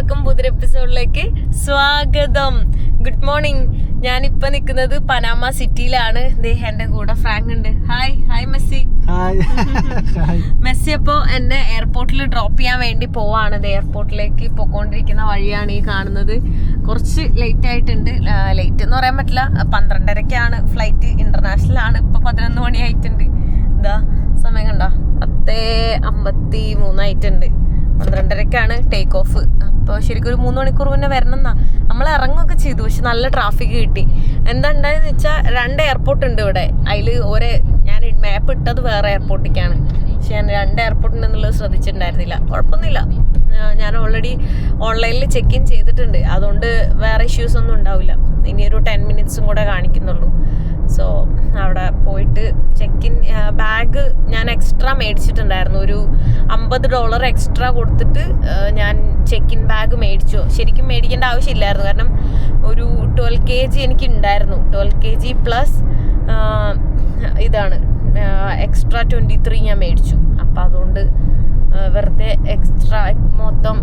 എല്ലാവർക്കും പുതിയ എപ്പിസോഡിലേക്ക് സ്വാഗതം. Good morning. ഞാനിപ്പോൾ നിൽക്കുന്നത് പനാമ സിറ്റിയിലാണ്. എൻ്റെ കൂടെ ഫ്രാങ്ക് ഉണ്ട്. Hi Messi. മെസ്സി അപ്പോൾ എന്നെ എയർപോർട്ടിൽ ഡ്രോപ്പ് ചെയ്യാൻ വേണ്ടി പോവാണ്. എയർപോർട്ടിലേക്ക് പോയിക്കൊണ്ടിരിക്കുന്ന വഴിയാണ് ഈ കാണുന്നത്. കുറച്ച് ലേറ്റ് ആയിട്ടുണ്ട്. ലേറ്റ് എന്ന് പറയാൻ പറ്റില്ല, 12:30-ക്കാണ് ഫ്ലൈറ്റ്. ഇന്റർനാഷണൽ ആണ്. ഇപ്പോൾ 11 മണിയായിട്ടുണ്ട്. എന്താ സമയം കണ്ടോ? 10:53 ആയിട്ടുണ്ട്. 12:30-ക്കാണ് ടേക്ക് ഓഫ്. അപ്പോൾ ശരിക്കും ഒരു 3 മണിക്കൂർ മുന്നേ വരണം എന്നാ. നമ്മൾ ഇറങ്ങുകയൊക്കെ ചെയ്തു, പക്ഷെ നല്ല ട്രാഫിക് കിട്ടി. എന്താ ഉണ്ടായെന്ന് വെച്ചാൽ 2 എയർപോർട്ട് ഉണ്ട് ഇവിടെ. അതിൽ ഞാൻ മാപ്പ് ഇട്ടത് വേറെ എയർപോർട്ടിലേക്കാണ്, പക്ഷെ ഞാൻ 2 എയർപോർട്ട് ഉണ്ടെന്നുള്ളത് ശ്രദ്ധിച്ചിട്ടുണ്ടായിരുന്നില്ല. കുഴപ്പമൊന്നുമില്ല, ഞാൻ ഓൾറെഡി ഓൺലൈനിൽ ചെക്ക് ഇൻ ചെയ്തിട്ടുണ്ട്. അതുകൊണ്ട് വേറെ ഇഷ്യൂസ് ഒന്നും ഉണ്ടാവില്ല. ഇനിയൊരു 10 മിനിറ്റ്സും കൂടെ കാണിക്കുന്നുള്ളൂ. സോ അവിടെ പോയിട്ട് ചെക്ക് ഇൻ ബാഗ് ഞാൻ എക്സ്ട്രാ മേടിച്ചിട്ടുണ്ടായിരുന്നു. ഒരു $50 എക്സ്ട്രാ കൊടുത്തിട്ട് ഞാൻ ചെക്ക് ഇൻ ബാഗ് മേടിച്ചു. ശരിക്കും മേടിക്കേണ്ട ആവശ്യമില്ലായിരുന്നു, കാരണം ഒരു 12 kg എനിക്ക് ഉണ്ടായിരുന്നു. 12 kg പ്ലസ് ഇതാണ് എക്സ്ട്രാ 23 ഞാൻ മേടിച്ചു. അപ്പം അതുകൊണ്ട് വെറുതെ എക്സ്ട്രാ മൊത്തം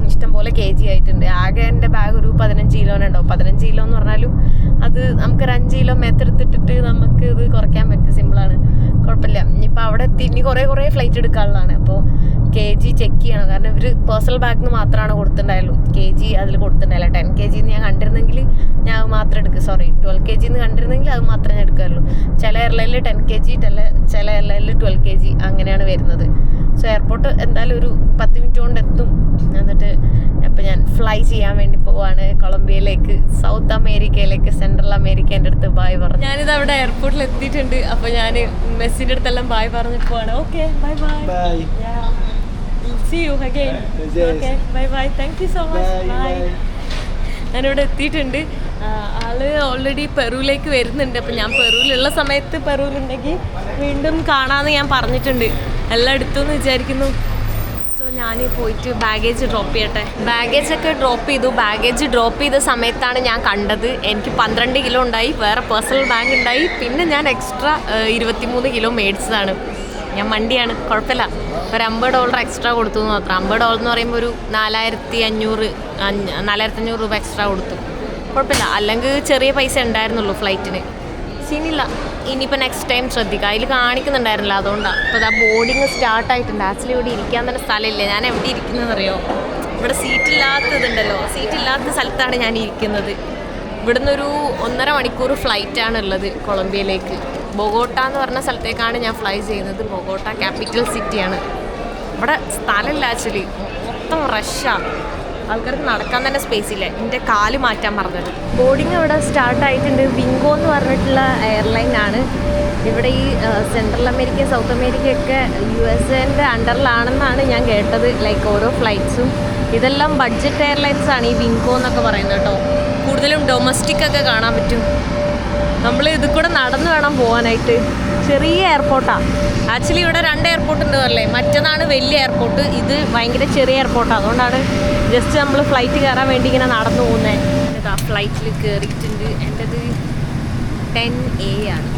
ഇഷ്ടംപോലെ kg ആയിട്ടുണ്ട്. ആകെ എൻ്റെ ബാഗ് ഒരു 15 കിലോനുണ്ടാവും. 15 കിലോ എന്ന് പറഞ്ഞാലും അത് നമുക്കൊരു 5 കിലോ മെത്തെടുത്തിട്ടിട്ട് നമുക്ക് ഇത് കുറയ്ക്കാൻ പറ്റും. സിമ്പിളാണ്, കുഴപ്പമില്ല. ഇനിയിപ്പോൾ അവിടെ എത്തി ഇനി കുറേ ഫ്ലൈറ്റ് എടുക്കാനുള്ളതാണ്. അപ്പോൾ kg ചെക്ക് ചെയ്യണം, കാരണം ഇവർ പേഴ്സണൽ ബാഗിന് മാത്രമാണ് കൊടുത്തിട്ടുണ്ടായുള്ളൂ. kg അതിൽ കൊടുത്തിട്ടുണ്ടായില്ല. 10 kg ഞാൻ കണ്ടിരുന്നെങ്കിൽ ഞാൻ അത് മാത്രം എടുക്കും. 12 kg കണ്ടിരുന്നെങ്കിൽ അത് മാത്രമേ ഞാൻ എടുക്കാറുള്ളൂ. ചില എയർലൈനിൽ 10 kg, ചില എയർലൈനിൽ 12 kg അങ്ങനെയാണ് വരുന്നത്. സോ എയർപോർട്ട് എന്തായാലും ഒരു 10 മിനിറ്റ് കൊണ്ട് എത്തും. എന്നിട്ട് അപ്പം ഞാൻ ഫ്ലൈ ചെയ്യാൻ വേണ്ടി പോവാണ് കൊളംബിയയിലേക്ക്, സൗത്ത് അമേരിക്കയിലേക്ക്, സെൻട്രൽ അമേരിക്കേൻ്റെ അടുത്ത് ബായ് പറഞ്ഞു. ഞാനിത് അവിടെ എയർപോർട്ടിൽ എത്തിയിട്ടുണ്ട്. അപ്പോൾ ഞാൻ മെസ്സിൻ്റെ അടുത്തെല്ലാം ബായ് പറഞ്ഞ് പോവാണ്. Okay, bye. See you again. Okay, bye. Thank you so much. Bye. ഞാനിവിടെ എത്തിയിട്ടുണ്ട്. ആള് ഓൾറെഡി പെറുവിലേക്ക് വരുന്നുണ്ട്. അപ്പം ഞാൻ പെറുവിലുള്ള സമയത്ത് പെറുവിലുണ്ടെങ്കിൽ വീണ്ടും കാണാമെന്ന് ഞാൻ പറഞ്ഞിട്ടുണ്ട്. എല്ലാം എടുത്തുവെന്ന് വിചാരിക്കുന്നു. സോ ഞാൻ പോയിട്ട് ബാഗേജ് ഡ്രോപ്പ് ചെയ്യട്ടെ. ബാഗേജൊക്കെ ഡ്രോപ്പ് ചെയ്തു. ബാഗേജ് ഡ്രോപ്പ് ചെയ്ത സമയത്താണ് ഞാൻ കണ്ടത് എനിക്ക് 12 കിലോ ഉണ്ടായി, വേറെ പേഴ്സണൽ ബാഗ് ഉണ്ടായി, പിന്നെ ഞാൻ എക്സ്ട്രാ 23 കിലോ മേടിച്ചതാണ്. ഞാൻ മണ്ടിയാണ്, കുഴപ്പമില്ല. ഒരു $50 എക്സ്ട്രാ കൊടുത്തു എന്ന് മാത്രം. $50 എന്ന് പറയുമ്പോൾ ഒരു 4,500 രൂപ എക്സ്ട്രാ കൊടുത്തു. കുഴപ്പമില്ല, അല്ലെങ്കിൽ ചെറിയ പൈസ ഉണ്ടായിരുന്നുള്ളൂ ഫ്ലൈറ്റിന്. സീനില്ല. ഇനിയിപ്പോൾ നെക്സ്റ്റ് ടൈം ശ്രദ്ധിക്കുക. അതിൽ കാണിക്കുന്നുണ്ടായിരുന്നില്ല, അതുകൊണ്ടാണ്. അപ്പോൾ ആ ബോർഡിങ് സ്റ്റാർട്ടായിട്ടുണ്ട്. ആക്ച്വലി ഇവിടെ ഇരിക്കാൻ തന്നെ സ്ഥലമില്ല. ഞാൻ എവിടെ ഇരിക്കുന്നതെന്നറിയോ? ഇവിടെ സീറ്റില്ലാത്തതുണ്ടല്ലോ, സീറ്റില്ലാത്ത സ്ഥലത്താണ് ഞാൻ ഇരിക്കുന്നത്. ഇവിടുന്ന് ഒരു 1.5 മണിക്കൂർ ഫ്ലൈറ്റാണ് ഉള്ളത് കൊളംബിയയിലേക്ക്. ബൊഗോട്ട എന്ന് പറഞ്ഞ സ്ഥലത്തേക്കാണ് ഞാൻ ഫ്ലൈ ചെയ്യുന്നത്. ബൊഗോട്ട ക്യാപിറ്റൽ സിറ്റിയാണ്. ഇവിടെ സ്ഥലമില്ല, ആക്ച്വലി മൊത്തം റഷാണ്. ആൾക്കാർക്ക് നടക്കാൻ തന്നെ സ്പേസ് ഇല്ല. എൻ്റെ കാല് മാറ്റാൻ പറഞ്ഞത്. ബോർഡിങ് ഇവിടെ സ്റ്റാർട്ടായിട്ടുണ്ട്. വിങ്കോ എന്ന് പറഞ്ഞിട്ടുള്ള എയർലൈനാണ്. ഇവിടെ ഈ സെൻട്രൽ അമേരിക്ക, സൗത്ത് അമേരിക്കയൊക്കെ USA-ൻ്റെ അണ്ടറിലാണെന്നാണ് ഞാൻ കേട്ടത്. ലൈക്ക് ഓരോ ഫ്ലൈറ്റ്സും ഇതെല്ലാം ബഡ്ജറ്റ് എയർലൈൻസാണ് ഈ വിങ്കോ എന്നൊക്കെ പറയുന്നത് കേട്ടോ. കൂടുതലും ഡൊമസ്റ്റിക് ഒക്കെ കാണാൻ പറ്റും. നമ്മൾ ഇത് കൂടെ നടന്നു വേണം പോകാനായിട്ട്. ചെറിയ എയർപോർട്ടാണ് ആക്ച്വലി. ഇവിടെ 2 എയർപോർട്ട് ഉണ്ട് അല്ലേ. മറ്റേതാണ് വലിയ എയർപോർട്ട്, ഇത് ഭയങ്കര ചെറിയ എയർപോർട്ടാണ്. അതുകൊണ്ടാണ് ജസ്റ്റ് നമ്മൾ ഫ്ലൈറ്റ് കയറാൻ വേണ്ടി ഇങ്ങനെ നടന്നു പോകുന്നത്. ഇതാ ഫ്ലൈറ്റിൽ കയറിയിട്ടുണ്ട്. എൻ്റെത് 10A ആണ്.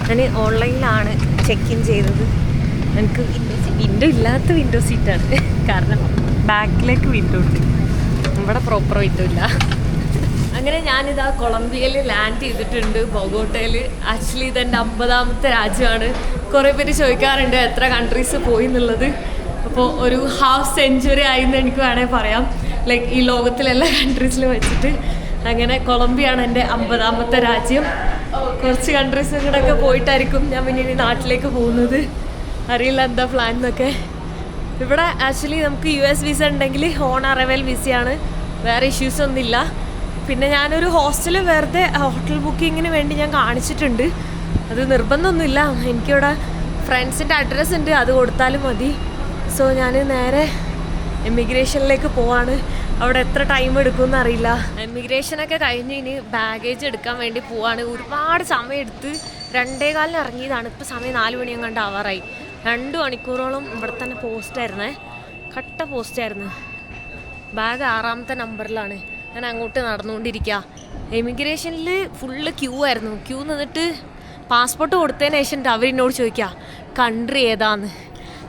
ഞാൻ ഓൺലൈനിലാണ് ചെക്ക് ഇൻ ചെയ്തത്. എനിക്ക് വിൻഡോ ഇല്ലാത്ത വിൻഡോ സീറ്റാണ്, കാരണം ബാക്കിലേക്ക് വിൻഡോ ഉണ്ട്. ഇവിടെ പ്രോപ്പർ വിൻഡോ ഇല്ല. അങ്ങനെ ഞാനിതാ കൊളംബിയയിൽ ലാൻഡ് ചെയ്തിട്ടുണ്ട്, ബൊഗോട്ടയിൽ. ആക്ച്വലി ഇതെൻ്റെ 50ാമത്തെ രാജ്യമാണ്. കുറേ പേര് ചോദിക്കാറുണ്ട് എത്ര കൺട്രീസ് പോയി എന്നുള്ളത്. അപ്പോൾ ഒരു ½ സെഞ്ച്വറി ആയിന്ന് എനിക്ക് വേണമെങ്കിൽ പറയാം, ലൈക്ക് ഈ ലോകത്തിലെല്ലാ കൺട്രീസിലും വെച്ചിട്ട്. അങ്ങനെ കൊളംബിയാണ് എൻ്റെ 50ാമത്തെ രാജ്യം. കുറച്ച് കൺട്രീസ് ഇങ്ങോട്ടൊക്കെ പോയിട്ടായിരിക്കും ഞാൻ പിന്നെ ഇനി നാട്ടിലേക്ക് പോകുന്നത്. അറിയില്ല എന്താ പ്ലാൻ എന്നൊക്കെ. ഇവിടെ ആക്ച്വലി നമുക്ക് US വിസ ഉണ്ടെങ്കിൽ ഓൺ അറൈവൽ വിസയാണ്, വേറെ ഇഷ്യൂസ് ഒന്നുമില്ല. പിന്നെ ഞാനൊരു ഹോസ്റ്റൽ വെറുതെ ഹോട്ടൽ ബുക്കിങ്ങിന് വേണ്ടി ഞാൻ കാണിച്ചിട്ടുണ്ട്. അത് നിർബന്ധമൊന്നുമില്ല. എനിക്കിവിടെ ഫ്രണ്ട്സിൻ്റെ അഡ്രസ്സ് ഉണ്ട്, അത് കൊടുത്താലും മതി. സോ ഞാൻ നേരെ എമിഗ്രേഷനിലേക്ക് പോവാണ്. അവിടെ എത്ര ടൈം എടുക്കുമെന്ന് അറിയില്ല. എമിഗ്രേഷനൊക്കെ കഴിഞ്ഞ് ഇനി ബാഗേജ് എടുക്കാൻ വേണ്ടി പോവാണ്. ഒരുപാട് സമയം എടുത്ത് 2:15 ഇറങ്ങിയതാണ്. ഇപ്പോൾ സമയം 4 മണിയും കണ്ട് ആവാറായി. 2 മണിക്കൂറോളം ഇവിടെ തന്നെ പോസ്റ്റായിരുന്നേ, കട്ട പോസ്റ്റായിരുന്നു. ബാഗ് 6ാമത്തെ നമ്പറിലാണ്. ഞാൻ അങ്ങോട്ട് നടന്നുകൊണ്ടിരിക്കുക. എമിഗ്രേഷനിൽ ഫുള്ള് ക്യൂ ആയിരുന്നു. ക്യൂ നിന്നിട്ട് പാസ്പോർട്ട് കൊടുത്തതിന് ശേഷം അവരെന്നോട് ചോദിക്കുക കൺട്രി ഏതാന്ന്.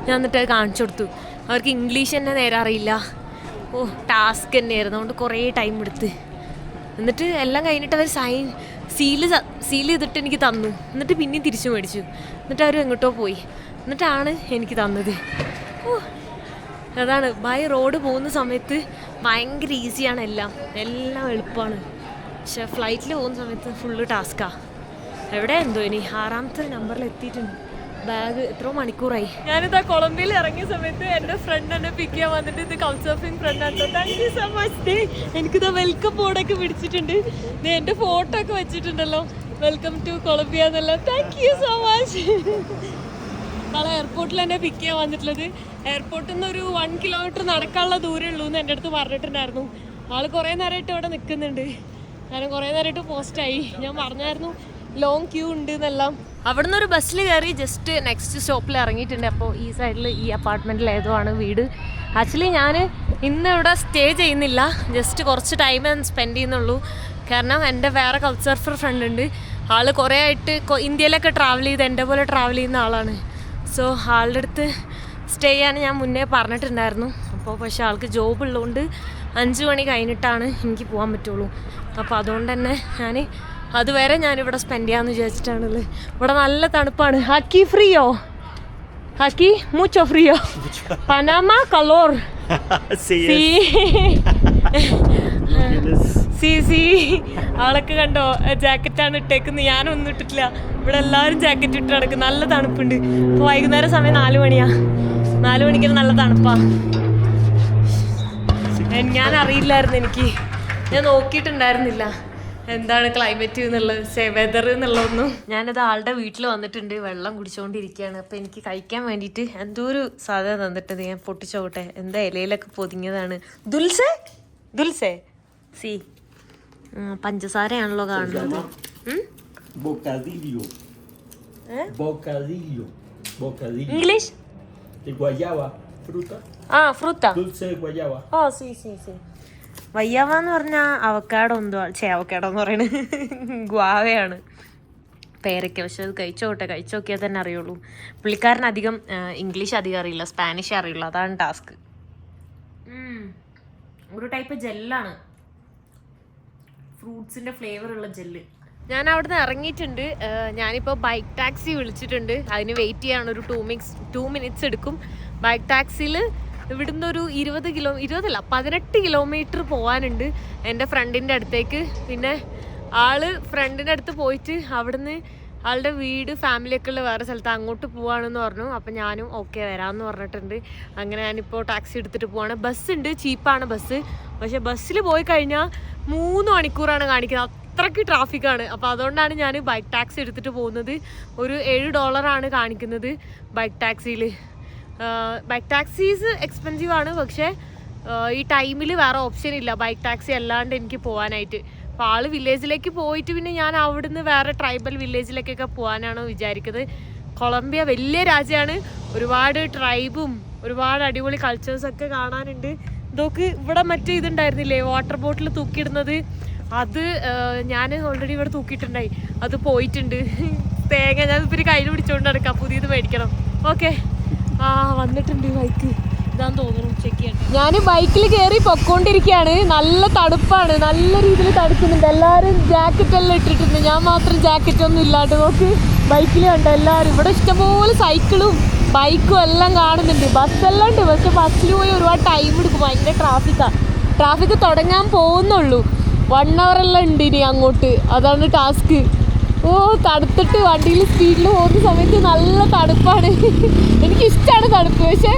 ഞാൻ എന്നിട്ട് അത് കാണിച്ചു കൊടുത്തു. അവർക്ക് ഇംഗ്ലീഷ് തന്നെ നേരെ അറിയില്ല. ഓ ടാസ്ക് തന്നെയായിരുന്നു. അതുകൊണ്ട് കുറേ ടൈം എടുത്ത്. എന്നിട്ട് എല്ലാം കഴിഞ്ഞിട്ട് അവർ സീൽ ചെയ്തിട്ട് എനിക്ക് തന്നു. എന്നിട്ട് പിന്നെയും തിരിച്ചു മേടിച്ചു. എന്നിട്ട് അവർ എങ്ങോട്ടോ പോയി. എന്നിട്ടാണ് എനിക്ക് തന്നത്. ഓ അതാണ് ബൈ റോഡ് പോകുന്ന സമയത്ത് ഭയങ്കര ഈസിയാണ്. എല്ലാം എളുപ്പമാണ്. പക്ഷെ ഫ്ലൈറ്റിൽ പോകുന്ന സമയത്ത് ഫുള്ള് ടാസ്ക്കാണ്. എവിടെ എന്തോ ഇനി 6ാമത്തെ നമ്പറിൽ എത്തിയിട്ടുണ്ട്. ബാഗ് എത്രയോ മണിക്കൂറായി. ഞാനിതാ കൊളംബിയയിൽ ഇറങ്ങിയ സമയത്ത് എൻ്റെ ഫ്രണ്ട് എന്നെ പിക്ക് ചെയ്യാൻ വന്നിട്ട് ഇത് കൗച്ച് സർഫിംഗ് ഫ്രണ്ടാണ്. Thank you so much. എനിക്കിതാ വെൽക്കം ബോർഡൊക്കെ പിടിച്ചിട്ടുണ്ട്. എൻ്റെ ഫോട്ടോ ഒക്കെ വെച്ചിട്ടുണ്ടല്ലോ, വെൽക്കം ടു കൊളംബിയ എന്നല്ല. Thank you so much. നാളെ എയർപോർട്ടിൽ എന്നെ പിക്ക് ചെയ്യാൻ വന്നിട്ടുള്ളത്. എയർപോർട്ടിൽ നിന്ന് ഒരു 1 കിലോമീറ്റർ നടക്കാനുള്ള ദൂരമേ ഉള്ളൂ എന്ന് എൻ്റെ അടുത്ത് പറഞ്ഞിട്ടുണ്ടായിരുന്നു. ആൾ കുറേ നേരമായിട്ട് ഇവിടെ നിൽക്കുന്നുണ്ട്. കാരണം കുറേ നേരമായിട്ട് പോസ്റ്റായി. ഞാൻ പറഞ്ഞായിരുന്നു ലോങ് ക്യൂ ഉണ്ട് എന്നെല്ലാം. അവിടെ നിന്ന് ഒരു ബസ്സിൽ കയറി ജസ്റ്റ് നെക്സ്റ്റ് സ്റ്റോപ്പിൽ ഇറങ്ങിയിട്ടുണ്ട്. അപ്പോൾ ഈ സൈഡിൽ ഈ അപ്പാർട്ട്മെൻറ്റിൽ ഏതോ ആണ് വീട്. ആക്ച്വലി ഞാൻ ഇന്ന് ഇവിടെ സ്റ്റേ ചെയ്യുന്നില്ല, ജസ്റ്റ് കുറച്ച് ടൈം സ്പെൻഡ് ചെയ്യുന്നുള്ളൂ. കാരണം എൻ്റെ വേറെ കൗച്ച് സർഫർ ഫ്രണ്ട് ഉണ്ട്. ആൾ കുറേ ആയിട്ട് ഇന്ത്യയിലൊക്കെ ട്രാവൽ ചെയ്ത് എൻ്റെ പോലെ ട്രാവൽ ചെയ്യുന്ന ആളാണ്. സോ ആളുടെ അടുത്ത് സ്റ്റേ ചെയ്യാൻ ഞാൻ മുന്നേ പറഞ്ഞിട്ടുണ്ടായിരുന്നു. അപ്പോൾ പക്ഷേ ആൾക്ക് ജോബ് ഉള്ളതുകൊണ്ട് 5 മണി കഴിഞ്ഞിട്ടാണ് എനിക്ക് പോകാൻ പറ്റുള്ളൂ. അപ്പോൾ അതുകൊണ്ട് തന്നെ അതുവരെ ഞാനിവിടെ സ്പെൻഡ് ചെയ്യാമെന്ന് വിചാരിച്ചിട്ടാണുള്ളത്. ഇവിടെ നല്ല തണുപ്പാണ്. ഹക്കി ഫ്രീയോ? ഹക്കി മൂച്ചോ ഫ്രീയോ? പനാമ കളോർ സി ആളൊക്കെ കണ്ടോ ജാക്കറ്റാണ് ഇട്ടേക്കുന്നത്. ഞാനൊന്നും ഇട്ടിട്ടില്ല. ഇവിടെ എല്ലാവരും ജാക്കറ്റ് ഇട്ട് നടക്കും. നല്ല തണുപ്പുണ്ട്. ഇപ്പോൾ വൈകുന്നേരം സമയം 4 മണിയാ. 4 മണിക്ക് നല്ല തണുപ്പാ. ഞാൻ അറിയില്ലായിരുന്നു, ഞാൻ നോക്കിയിട്ടുണ്ടായിരുന്നില്ല എന്താണ് ക്ലൈമറ്റ് എന്നുള്ളത്, വെതർ എന്നുള്ളതൊന്നും. ഞാനത് ആളുടെ വീട്ടിൽ വന്നിട്ടുണ്ട്, വെള്ളം കുടിച്ചുകൊണ്ടിരിക്കുകയാണ്. അപ്പം എനിക്ക് കഴിക്കാൻ വേണ്ടിയിട്ട് എന്തോ ഒരു സാധനം തന്നിട്ടത്. ഞാൻ പൊട്ടിച്ചോട്ടെ. എന്താ ഇലയിലൊക്കെ പൊതിഞ്ഞതാണ്. ദുൽസേ സി പഞ്ചസാരയാണല്ലോ കാണുന്നത്. ഇംഗ്ലീഷ് ഫ്രൂട്ട. ഓ സി വയ്യാവ എന്ന് പറഞ്ഞാൽ അവക്കാടോ അവക്കാടോ എന്ന് പറയുന്നത് ഗ്വാവയാണ്, പേരയ്ക്ക. പക്ഷെ അത് കഴിച്ചു നോക്കിയാൽ തന്നെ അറിയുള്ളൂ. പുള്ളിക്കാരൻ അധികം ഇംഗ്ലീഷ് അധികം അറിയില്ല, സ്പാനിഷ് അറിയുള്ളൂ. അതാണ് ടാസ്ക്. ഒരു ടൈപ്പ് ജെല്ലാണ്, ഫ്രൂട്ട്സിൻ്റെ ഫ്ലേവർ ഉള്ള ജെല്ല്. ഞാൻ അവിടുന്ന് ഇറങ്ങിയിട്ടുണ്ട്. ഞാനിപ്പോൾ ബൈക്ക് ടാക്സി വിളിച്ചിട്ടുണ്ട്. അതിന് വെയിറ്റ് ചെയ്യാണ്. ഒരു 2 മിനിറ്റ്സ് എടുക്കും. ബൈക്ക് ടാക്സിയിൽ ഇവിടുന്ന് ഒരു 18 കിലോമീറ്റർ പോകാനുണ്ട് എൻ്റെ ഫ്രണ്ടിൻ്റെ അടുത്തേക്ക്. പിന്നെ ഫ്രണ്ടിൻ്റെ അടുത്ത് പോയിട്ട് അവിടുന്ന് ആളുടെ വീട് ഫാമിലിയൊക്കെ ഉള്ള വേറെ സ്ഥലത്ത് അങ്ങോട്ട് പോവാണെന്ന് പറഞ്ഞു. അപ്പം ഞാനും ഓക്കെ വരാമെന്ന് പറഞ്ഞിട്ടുണ്ട്. അങ്ങനെ ഞാനിപ്പോൾ ടാക്സി എടുത്തിട്ട് പോവാണ്. ബസ്സുണ്ട്, ചീപ്പാണ് ബസ്. പക്ഷേ ബസ്സിൽ പോയി കഴിഞ്ഞാൽ 3 മണിക്കൂറാണ് കാണിക്കുന്നത്. അത്രയ്ക്ക് ട്രാഫിക്കാണ്. അപ്പോൾ അതുകൊണ്ടാണ് ഞാൻ ബൈക്ക് ടാക്സി എടുത്തിട്ട് പോകുന്നത്. ഒരു $7 കാണിക്കുന്നത് ബൈക്ക് ടാക്സിയിൽ. ബൈക്ക് ടാക്സീസ് എക്സ്പെൻസീവ് ആണ്. പക്ഷേ ഈ ടൈമിൽ വേറെ ഓപ്ഷൻ ഇല്ല ബൈക്ക് ടാക്സി അല്ലാണ്ട് എനിക്ക് പോകാനായിട്ട്. അപ്പോൾ ആൾ വില്ലേജിലേക്ക് പോയിട്ട് പിന്നെ ഞാൻ അവിടുന്ന് വേറെ ട്രൈബൽ വില്ലേജിലേക്കൊക്കെ പോകാനാണ് വിചാരിക്കുന്നത്. കൊളംബിയ വലിയ രാജ്യമാണ്, ഒരുപാട് ട്രൈബും ഒരുപാട് അടിപൊളി കൾച്ചേഴ്സൊക്കെ കാണാനുണ്ട്. ഇതൊക്കെ ഇവിടെ മറ്റേ ഇതുണ്ടായിരുന്നില്ലേ, വാട്ടർ ബോട്ടിൽ തൂക്കിയിടുന്നത്, അത് ഞാൻ ഓൾറെഡി ഇവിടെ തൂക്കിയിട്ടുണ്ടായി. അത് പോയിട്ടുണ്ട്. തേങ്ങ ഞാൻ ഇപ്പം കയ്യിൽ പിടിച്ചുകൊണ്ട് നടക്കാം. പുതിയത് മേടിക്കണം. ഓക്കെ, വന്നിട്ടുണ്ട് ബൈക്ക്. ഇതാന്ന് തോന്നുന്നു, ചെക്ക് ചെയ്യട്ടെ. ഞാൻ ബൈക്കിൽ കയറി പൊക്കോണ്ടിരിക്കുകയാണ്. നല്ല തണുപ്പാണ്, നല്ല രീതിയിൽ തണുക്കുന്നുണ്ട്. എല്ലാവരും ജാക്കറ്റെല്ലാം ഇട്ടിട്ടുണ്ട്. ഞാൻ മാത്രം ജാക്കറ്റൊന്നും ഇല്ലാണ്ട്. നോക്ക്, ബൈക്കിൽ കണ്ടോ എല്ലാവരും. ഇവിടെ ഇഷ്ടംപോലെ സൈക്കിളും ബൈക്കും എല്ലാം കാണുന്നുണ്ട്. ബസ്സെല്ലാം ഉണ്ട്. പക്ഷെ ബസ്സിൽ പോയി ഒരുപാട് ടൈം എടുക്കും. ഭയങ്കര ട്രാഫിക്ക് തുടങ്ങാൻ പോകുന്നുള്ളൂ. 1 hour ഉണ്ട് ഇനി അങ്ങോട്ട്. അതാണ് ടാസ്ക്. ഓ തണുത്തിട്ട് വണ്ടിയിൽ സ്പീഡിൽ പോകുന്ന സമയത്ത് നല്ല തണുപ്പാണ്. എനിക്കിഷ്ടമാണ് തണുപ്പ്. പക്ഷെ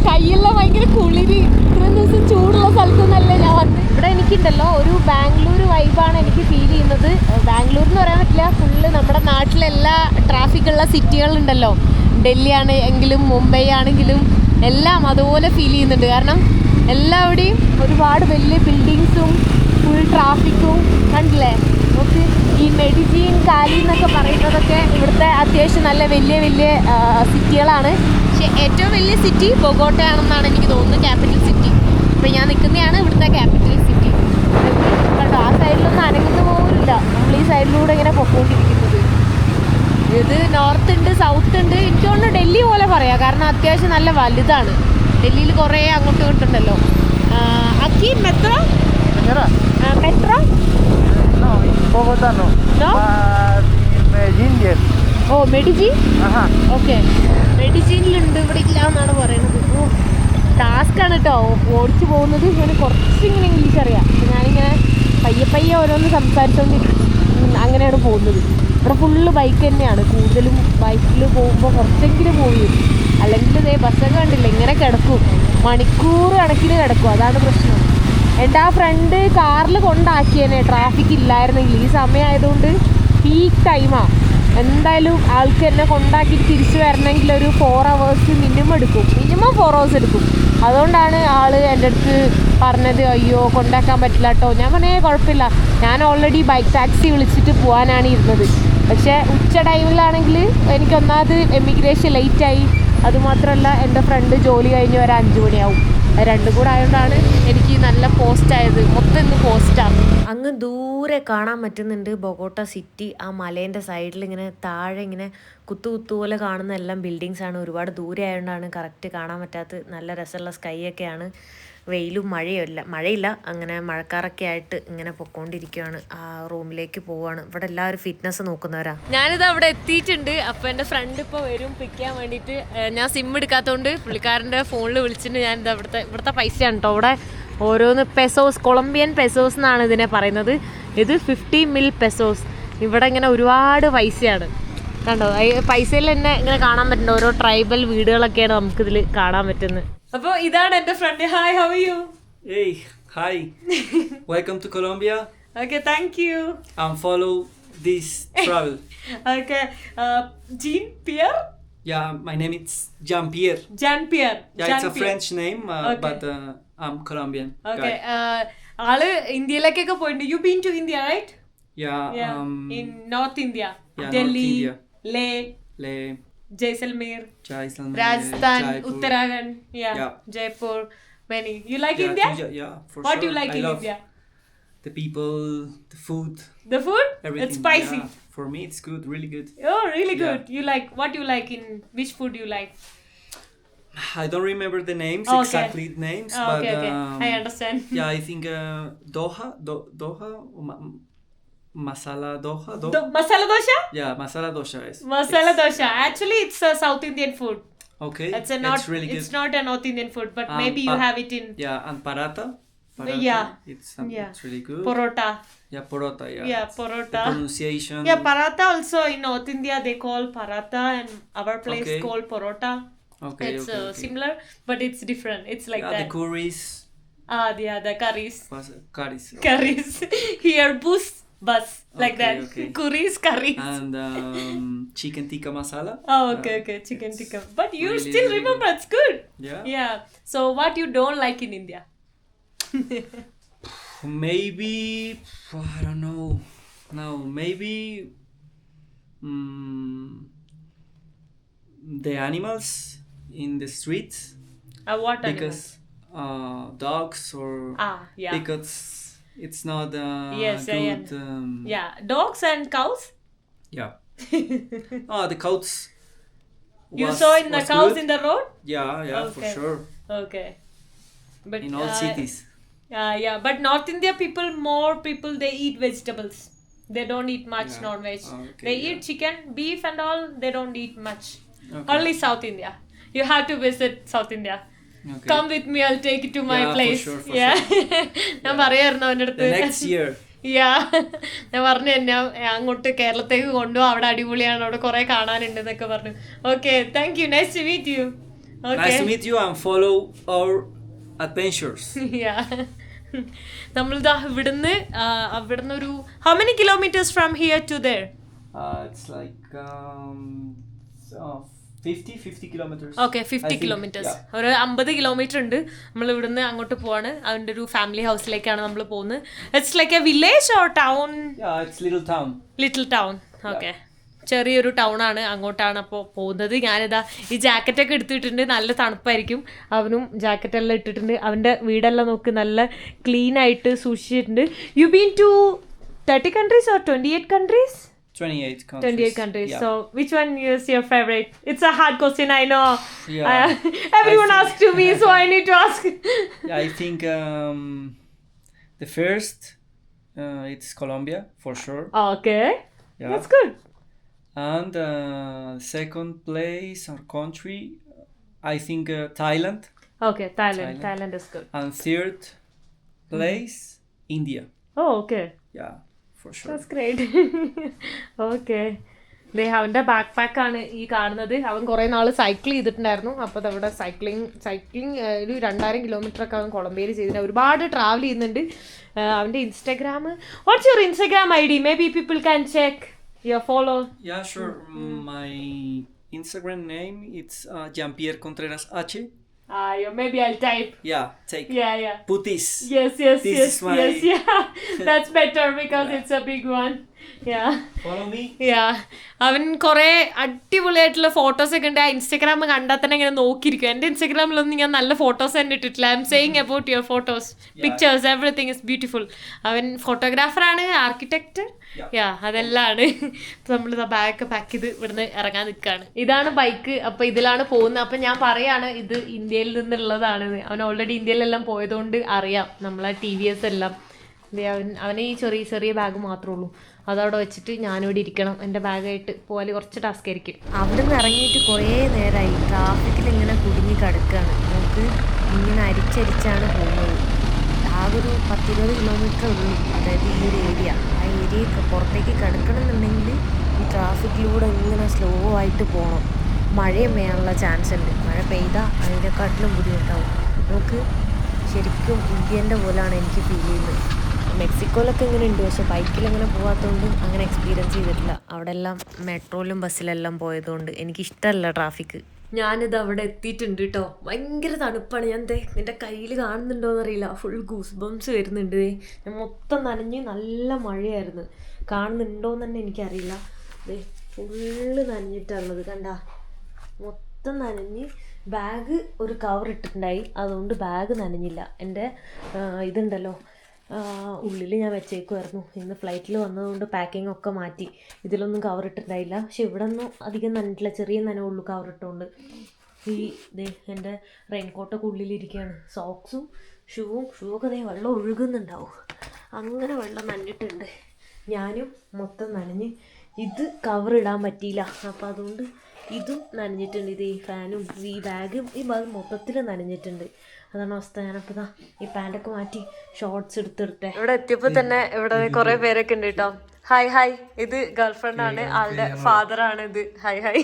കയ്യെല്ലാം ഭയങ്കര കുളിര്. ഇത്രയും ദിവസം ചൂടുള്ള സ്ഥലത്തൊന്നല്ല ഞാൻ വന്നത്. ഇവിടെ എനിക്കുണ്ടല്ലോ ഒരു ബാംഗ്ലൂർ വൈബാണ് എനിക്ക് ഫീൽ ചെയ്യുന്നത്. ബാംഗ്ലൂർ എന്ന് പറയാൻ പറ്റില്ല, ഫുള്ള് നമ്മുടെ നാട്ടിലെല്ലാ ട്രാഫിക്കുള്ള സിറ്റികളുണ്ടല്ലോ, ഡൽഹി ആണെങ്കിലും മുംബൈ ആണെങ്കിലും എല്ലാം അതുപോലെ ഫീൽ ചെയ്യുന്നുണ്ട്. കാരണം എല്ലാവിടെയും ഒരുപാട് വലിയ ബിൽഡിങ്സും ഫുൾ ട്രാഫിക്കും കണ്ടില്ലേ. നമുക്ക് ഈ മെഡിജീൻ, കാലി എന്നൊക്കെ പറയുന്നതൊക്കെ ഇവിടുത്തെ അത്യാവശ്യം നല്ല വലിയ സിറ്റികളാണ്. പക്ഷേ ഏറ്റവും വലിയ സിറ്റി ബൊഗോട്ടയാണെന്നാണ് എനിക്ക് തോന്നുന്നത്, ക്യാപിറ്റൽ സിറ്റി. അപ്പോൾ ഞാൻ നിൽക്കുന്നതാണ് ഇവിടുത്തെ ക്യാപിറ്റൽ സിറ്റി. കണ്ടോ, ആ സൈഡിലൊന്നും അനങ്ങുന്ന പോലുമില്ല. നമ്മൾ ഈ സൈഡിലൂടെ ഇങ്ങനെ പൊക്കോണ്ടിരിക്കുന്നത്. ഇത് നോർത്ത് ഉണ്ട്, സൗത്ത് ഉണ്ട്. എനിക്ക് തോന്നുന്നു ഡൽഹി പോലെ പറയാം, കാരണം അത്യാവശ്യം നല്ല വലുതാണ്. ഡൽഹിയിൽ കുറേ അങ്ങോട്ടും ഇങ്ങോട്ടുണ്ടല്ലോ. aquí metro? Señora. Metro? No, in Bogotá no. No? But in Medellín, yes. Oh Medellin. Okay, മെഡിജിനിലുണ്ട്, ഇവിടെ ഇല്ല എന്നാണ് പറയണത്. ഓ ടാസ്ക് ആണ് കേട്ടോ ഓടിച്ചു പോകുന്നത്. ഞാൻ കുറച്ചിങ്ങനെ ഇംഗ്ലീഷ് അറിയാം. അപ്പം ഞാനിങ്ങനെ പയ്യെ ഓരോന്ന് സംസാരിച്ചുകൊണ്ട് അങ്ങനെയാണ് പോകുന്നത്. ഇവിടെ ഫുള്ള് ബൈക്ക് തന്നെയാണ്, കൂടുതലും ബൈക്കിൽ പോകുമ്പോൾ കുറച്ചെങ്കിലും പോയി. അല്ലെങ്കിൽ ഇതേ ബസ്സൊക്കെ കണ്ടില്ല, ഇങ്ങനെ കിടക്കും, മണിക്കൂർ കണക്കിന് കിടക്കും. അതാണ് പ്രശ്നം. എൻ്റെ ആ ഫ്രണ്ട് കാറിൽ കൊണ്ടാക്കിയേനെ ട്രാഫിക് ഇല്ലായിരുന്നെങ്കിൽ. ഈ സമയമായതുകൊണ്ട് പീക്ക് ടൈമാണ്. എന്തായാലും ആൾക്ക് എന്നെ കൊണ്ടാക്കി തിരിച്ചു വരണമെങ്കിൽ ഒരു 4 hours മിനിമം എടുക്കും. മിനിമം 4 hours എടുക്കും. അതുകൊണ്ടാണ് ആൾ എൻ്റെ അടുത്ത് പറഞ്ഞത് അയ്യോ കൊണ്ടാക്കാൻ പറ്റില്ല കേട്ടോ. ഞാൻ പറഞ്ഞേ കുഴപ്പമില്ല, ഞാൻ ഓൾറെഡി ബൈക്ക് ടാക്സി വിളിച്ചിട്ട് പോകാനാണ് ഇരുന്നത്. പക്ഷേ ഉച്ച ടൈമിലാണെങ്കിൽ എനിക്കൊന്നാമത് എമിഗ്രേഷൻ ലേറ്റായി. അതുമാത്രമല്ല എൻ്റെ ഫ്രണ്ട് ജോലി കഴിഞ്ഞ് വരാൻ 5 മണിയാവും. രണ്ടും കൂടെ ആയതുകൊണ്ടാണ് എനിക്ക് നല്ല പോസ്റ്റായത്. മൊത്തം ഇന്ന് പോസ്റ്റാണ്. അങ്ങ് ദൂരെ കാണാൻ പറ്റുന്നുണ്ട് ബൊഗോട്ട സിറ്റി. ആ മലേൻ്റെ സൈഡിൽ ഇങ്ങനെ താഴെ ഇങ്ങനെ കുത്തു പോലെ കാണുന്ന എല്ലാം ബിൽഡിങ്സാണ്. ഒരുപാട് ദൂരെ ആയതുകൊണ്ടാണ് കറക്റ്റ് കാണാൻ പറ്റാത്ത. നല്ല രസമുള്ള സ്കൈ ഒക്കെയാണ്. വെയിലും മഴയില്ല, അങ്ങനെ മഴക്കാറൊക്കെ ആയിട്ട് ഇങ്ങനെ പൊക്കോണ്ടിരിക്കുകയാണ്. ആ റൂമിലേക്ക് പോവാണ്. ഇവിടെ എല്ലാവരും ഫിറ്റ്നസ് നോക്കുന്നവരാ. ഞാനിത് അവിടെ എത്തിയിട്ടുണ്ട്. അപ്പോൾ എൻ്റെ ഫ്രണ്ട് ഇപ്പോൾ വരും പിക്ക് ചെയ്യാൻ വേണ്ടിയിട്ട്. ഞാൻ സിം എടുക്കാത്തതുകൊണ്ട് പുള്ളിക്കാരൻ്റെ ഫോണിൽ വിളിച്ചിട്ട് ഞാനിത് ഇവിടുത്തെ പൈസയാണ് കേട്ടോ. ഇവിടെ ഓരോന്ന് പെസോസ്, കൊളംബിയൻ പെസോസ് എന്നാണ് ഇതിനെ പറയുന്നത്. ഇത് 50 mil പെസോസ്. ഇവിടെ ഇങ്ങനെ ഒരുപാട് പൈസയാണ് കണ്ടോ. പൈസയിൽ തന്നെ ഇങ്ങനെ കാണാൻ പറ്റുന്നുണ്ട്. ഓരോ ട്രൈബൽ വീടുകളൊക്കെയാണ് നമുക്കിതിൽ കാണാൻ പറ്റുന്നത്. അപ്പോൾ ഇതാണ് എൻ്റെ friend. Hi, how are you? Hey, hi. Welcome to Colombia. Okay, thank you. And follow this travel. Okay, Jean-Pierre? Yeah, my name is Jean-Pierre. Jean-Pierre. Yeah, it's a French name, Okay. but I'm Colombian. Okay, guy. ആള് ഇന്ത്യയിലേക്കൊക്കെ പോയിട്ടുണ്ട്. You been to India, right? Yeah. In North India. Yeah, Delhi, North India. Leh, Le, Jaisalmer, Jaisalmer, Rajasthan, Jaipur. Uttarakhand, Yeah. Jaipur, many. You like Yeah, India? Yeah, for What sure. do you like I in love India? the people, the food, The food? everything. It's spicy. Yeah, for me, it's good, really good. Oh, really good. Yeah. You like, what you like in, which food you like? I don't remember the names, Okay. exactly the names, Oh, but okay. I understand. yeah, I think Doha, masala Doha. Masala dosha? Yeah, masala dosha is. Masala dosha. Actually, it's a South Indian food. Okay. It's really good. It's not a North Indian food, but maybe you have it in Yeah, and paratha. Yeah. Yeah. It's really good. porota. Yeah, porota. Yeah. Yeah, The porota. pronunciation. Yeah, paratha also in North India they call paratha, and our place Okay. called porota. Okay. It's okay. similar, but it's different. It's like Yeah, that. the curries. The curries. Curries. Curries. Here, bus, like Okay, that. okay. Curries. And chicken tikka masala. Oh, okay. Chicken it's tikka. But you really, still really remember, it's good. Yeah. Yeah. So, what you don't like in India? Maybe I don't know. No, maybe the animals in the streets. What Because dogs or yeah. because it's not Yes, good. Yeah, dogs and cows. Yeah. The cows. You was- saw in the was cows good. in the road. Yeah, for Okay. sure. Okay. But In all cities. Yeah, but North India more people they eat vegetables. They don't eat much Yeah. non-veg. Okay, They yeah. eat chicken, beef and all. They don't eat much. Okay. Only South India. You have to visit South India. Okay. Come with me. I'll take you to my Yeah, for place. sure, for Yeah. sure. ഞാൻ പറയായിരുന്നു അവൻ്റെ The അടുത്ത്. next year. Yeah. ഞാൻ പറഞ്ഞു ഞാൻ അങ്ങോട്ട് കേരളത്തേക്ക് കൊണ്ടുപോകും, അവിടെ അടിപൊളിയാണ്, അവിടെ കുറെ കാണാനുണ്ട് എന്നൊക്കെ പറഞ്ഞു. Okay, thank you. Nice to meet you. Okay. Nice to meet you and follow our adventures. Yeah. നമ്മളിതാ ഇവിടുന്ന് ഒരു how many kilometers from here to there? It's like 50 kilometers. Okay, 50 I think, kilometers. yeah. ഒരു 50 kilometre ഉണ്ട്. നമ്മൾ ഇവിടുന്ന് അങ്ങോട്ട് പോവാണ്. അവൻ്റെ ഒരു ഫാമിലി ഹൗസിലേക്കാണ് നമ്മൾ പോകുന്നത്. It's like A village or town? Yeah, it's little town. Little town. Okay, ചെറിയൊരു ടൗൺ ആണ്. അങ്ങോട്ടാണ് അപ്പോൾ പോകുന്നത്. ഞാനിതാ ഈ ജാക്കറ്റൊക്കെ എടുത്തിട്ടുണ്ട്. നല്ല തണുപ്പായിരിക്കും. അവനും ജാക്കറ്റെല്ലാം ഇട്ടിട്ടുണ്ട്. അവൻ്റെ വീടെല്ലാം നോക്ക് നല്ല ക്ലീൻ ആയിട്ട് സൂക്ഷിച്ചിട്ടുണ്ട്. You been to 30 countries or 28 countries? 28 countries. 28 countries. Yeah. So, which one is your favorite? It's a hard question, I know. Yeah. Everyone I asks to me, so I need to ask. Yeah, I think the first it's Colombia for sure. Okay. Yeah. That's good. And second place or country, I think Thailand. Okay, Thailand. Thailand is good. And third place, India. Oh, okay. Yeah, for sure. That's great. Okay അവൻ്റെ back pack ആണ് ഈ കാണുന്നത്. അവൻ കുറേ നാൾ cycle ചെയ്തിട്ടുണ്ടായിരുന്നു. അപ്പോൾ അതവിടെ സൈക്ലിംഗ് ഒരു 2000 കിലോമീറ്റർ ഒക്കെ അവൻ കൊളംബിയയിൽ ചെയ്തിട്ട് ഒരുപാട് ട്രാവൽ ചെയ്യുന്നുണ്ട്. അവൻ്റെ Instagram, what's your Instagram ID? May be people can check your follow. Yeah, sure. My Instagram name it's Jean-Pierre Contreras H. Maybe I'll type. Yeah, take. Yeah. Put this. Yes. This is my- Yes. Yeah. That's better because it's a big one. Yeah. Follow me. അവൻ കുറേ അടിപൊളിയായിട്ടുള്ള photos ഒക്കെ ഉണ്ട്. ആ Instagram കണ്ടാൽ തന്നെ ഇങ്ങനെ നോക്കിയിരിക്കും. എൻ്റെ ഇൻസ്റ്റാഗ്രാമിലൊന്നും ഞാൻ നല്ല ഫോട്ടോസ് തന്നെ ഇട്ടിട്ടില്ല. I am saying about your photos, pictures, everything is beautiful. അവൻ ഫോട്ടോഗ്രാഫറാണ്, ആർക്കിടെക്ട്. അതെല്ലാം ആണ്. നമ്മൾ ബാഗൊക്കെ പാക്ക് ചെയ്ത് ഇവിടുന്ന് ഇറങ്ങാൻ നിൽക്കുകയാണ്. ഇതാണ് ബൈക്ക്. അപ്പോൾ ഇതിലാണ് പോകുന്നത്. അപ്പം ഞാൻ പറയാണ് ഇത് ഇന്ത്യയിൽ നിന്നുള്ളതാണെന്ന്. അവൻ ഓൾറെഡി ഇന്ത്യയിലെല്ലാം പോയതുകൊണ്ട് അറിയാം നമ്മളെ TVS എല്ലാം. അവന് ഈ ചെറിയ ബാഗ് മാത്രമേ ഉള്ളൂ. അതവിടെ വെച്ചിട്ട് ഞാനിവിടെ ഇരിക്കണം. എൻ്റെ ബാഗായിട്ട് പോയാൽ കുറച്ച് ടാസ്ക് ആയിരിക്കും. അവിടെ നിന്ന് ഇറങ്ങിയിട്ട് കുറേ നേരമായി ട്രാഫിക്കിൽ ഇങ്ങനെ കുടുങ്ങി കിടക്കുകയാണ്. നമുക്ക് ഇങ്ങനെ അരിച്ചരിച്ചാണ് പോകുന്നത്. ആകെ ഒരു 10-20 കിലോമീറ്റർ ഉള്ളൂ, അതായത് ഈ ഒരു ഏരിയ. ആ ഏരിയയൊക്കെ പുറത്തേക്ക് കിടക്കണം എന്നുണ്ടെങ്കിൽ ഈ ട്രാഫിക്കിലൂടെ ഇങ്ങനെ സ്ലോ ആയിട്ട് പോകണം. മഴയും പെയ്യാനുള്ള ചാൻസ് ഉണ്ട്. മഴ പെയ്താൽ അതിനെക്കാട്ടിലും ബുദ്ധിമുട്ടാവും. നമുക്ക് ശരിക്കും ഇന്ത്യൻ്റെ പോലെയാണ് എനിക്ക് ഫീൽ ചെയ്യുന്നത്. മെക്സിക്കോയിലൊക്കെ ഇങ്ങനെ ഉണ്ട്, പക്ഷെ ബൈക്കിലങ്ങനെ പോകാത്തതുകൊണ്ട് അങ്ങനെ എക്സ്പീരിയൻസ് ചെയ്തിട്ടില്ല. അവിടെ എല്ലാം മെട്രോയിലും ബസ്സിലെല്ലാം പോയതുകൊണ്ട് എനിക്കിഷ്ടമല്ല ട്രാഫിക്ക്. ഞാനിത് അവിടെ എത്തിയിട്ടുണ്ട് കേട്ടോ. ഭയങ്കര തണുപ്പാണ്. ഞാൻ എൻ്റെ കയ്യിൽ കാണുന്നുണ്ടോയെന്ന് അറിയില്ല, ഫുൾ ഗൂസ് ബംസ് വരുന്നുണ്ട്. ഞാൻ മൊത്തം നനഞ്ഞ് നല്ല മഴയായിരുന്നു. കാണുന്നുണ്ടോയെന്ന് തന്നെ എനിക്കറിയില്ല. ഫുള്ള് നനഞ്ഞിട്ടുള്ളത് കണ്ട, മൊത്തം നനഞ്ഞ്. ബാഗ് ഒരു കവർ ഇട്ടിട്ടുണ്ടായി, അതുകൊണ്ട് ബാഗ് നനഞ്ഞില്ല. എൻ്റെ ഇതുണ്ടല്ലോ ഉള്ളിൽ ഞാൻ വെച്ചേക്കുമായിരുന്നു. ഇന്ന് ഫ്ലൈറ്റിൽ വന്നതുകൊണ്ട് പാക്കിംഗ് ഒക്കെ മാറ്റി. ഇതിലൊന്നും കവർ ഇട്ടിട്ടുണ്ടായില്ല. പക്ഷെ ഇവിടെ ഒന്നും അധികം നനഞ്ഞിട്ടില്ല, ചെറിയ നനവുള്ളൂ കവർ ഇട്ടുകൊണ്ട്. എൻ്റെ റെയിൻകോട്ടൊക്കെ ഉള്ളിലിരിക്കുകയാണ്. സോക്സും ഷൂവൊക്കെ വെള്ളം ഒഴുകുന്നുണ്ടാവും. അങ്ങനെ വെള്ളം നനഞ്ഞിട്ടുണ്ട്. ഞാനും മൊത്തം നനഞ്ഞ്. ഇത് കവർ ഇടാൻ പറ്റിയില്ല, അപ്പോൾ അതുകൊണ്ട് ഇതും നനഞ്ഞിട്ടുണ്ട്. ഇത് ഈ ഫാനും ഈ ബാഗ് മൊത്തത്തിൽ നനഞ്ഞിട്ടുണ്ട്. അതാണ് അവസ്ഥ. ഞാനപ്പോൾ ഈ പാൻറ്റൊക്കെ മാറ്റി ഷോർട്സ് എടുത്തിട്ടെ. ഇവിടെ എത്തിയപ്പോൾ തന്നെ ഇവിടെ കുറേ പേരൊക്കെ ഉണ്ട് കേട്ടോ. ഹായ്. ഇത് ഗേൾഫ്രണ്ട് ആണ്, ആളുടെ ഫാദറാണ് ഇത്. ഹായ്.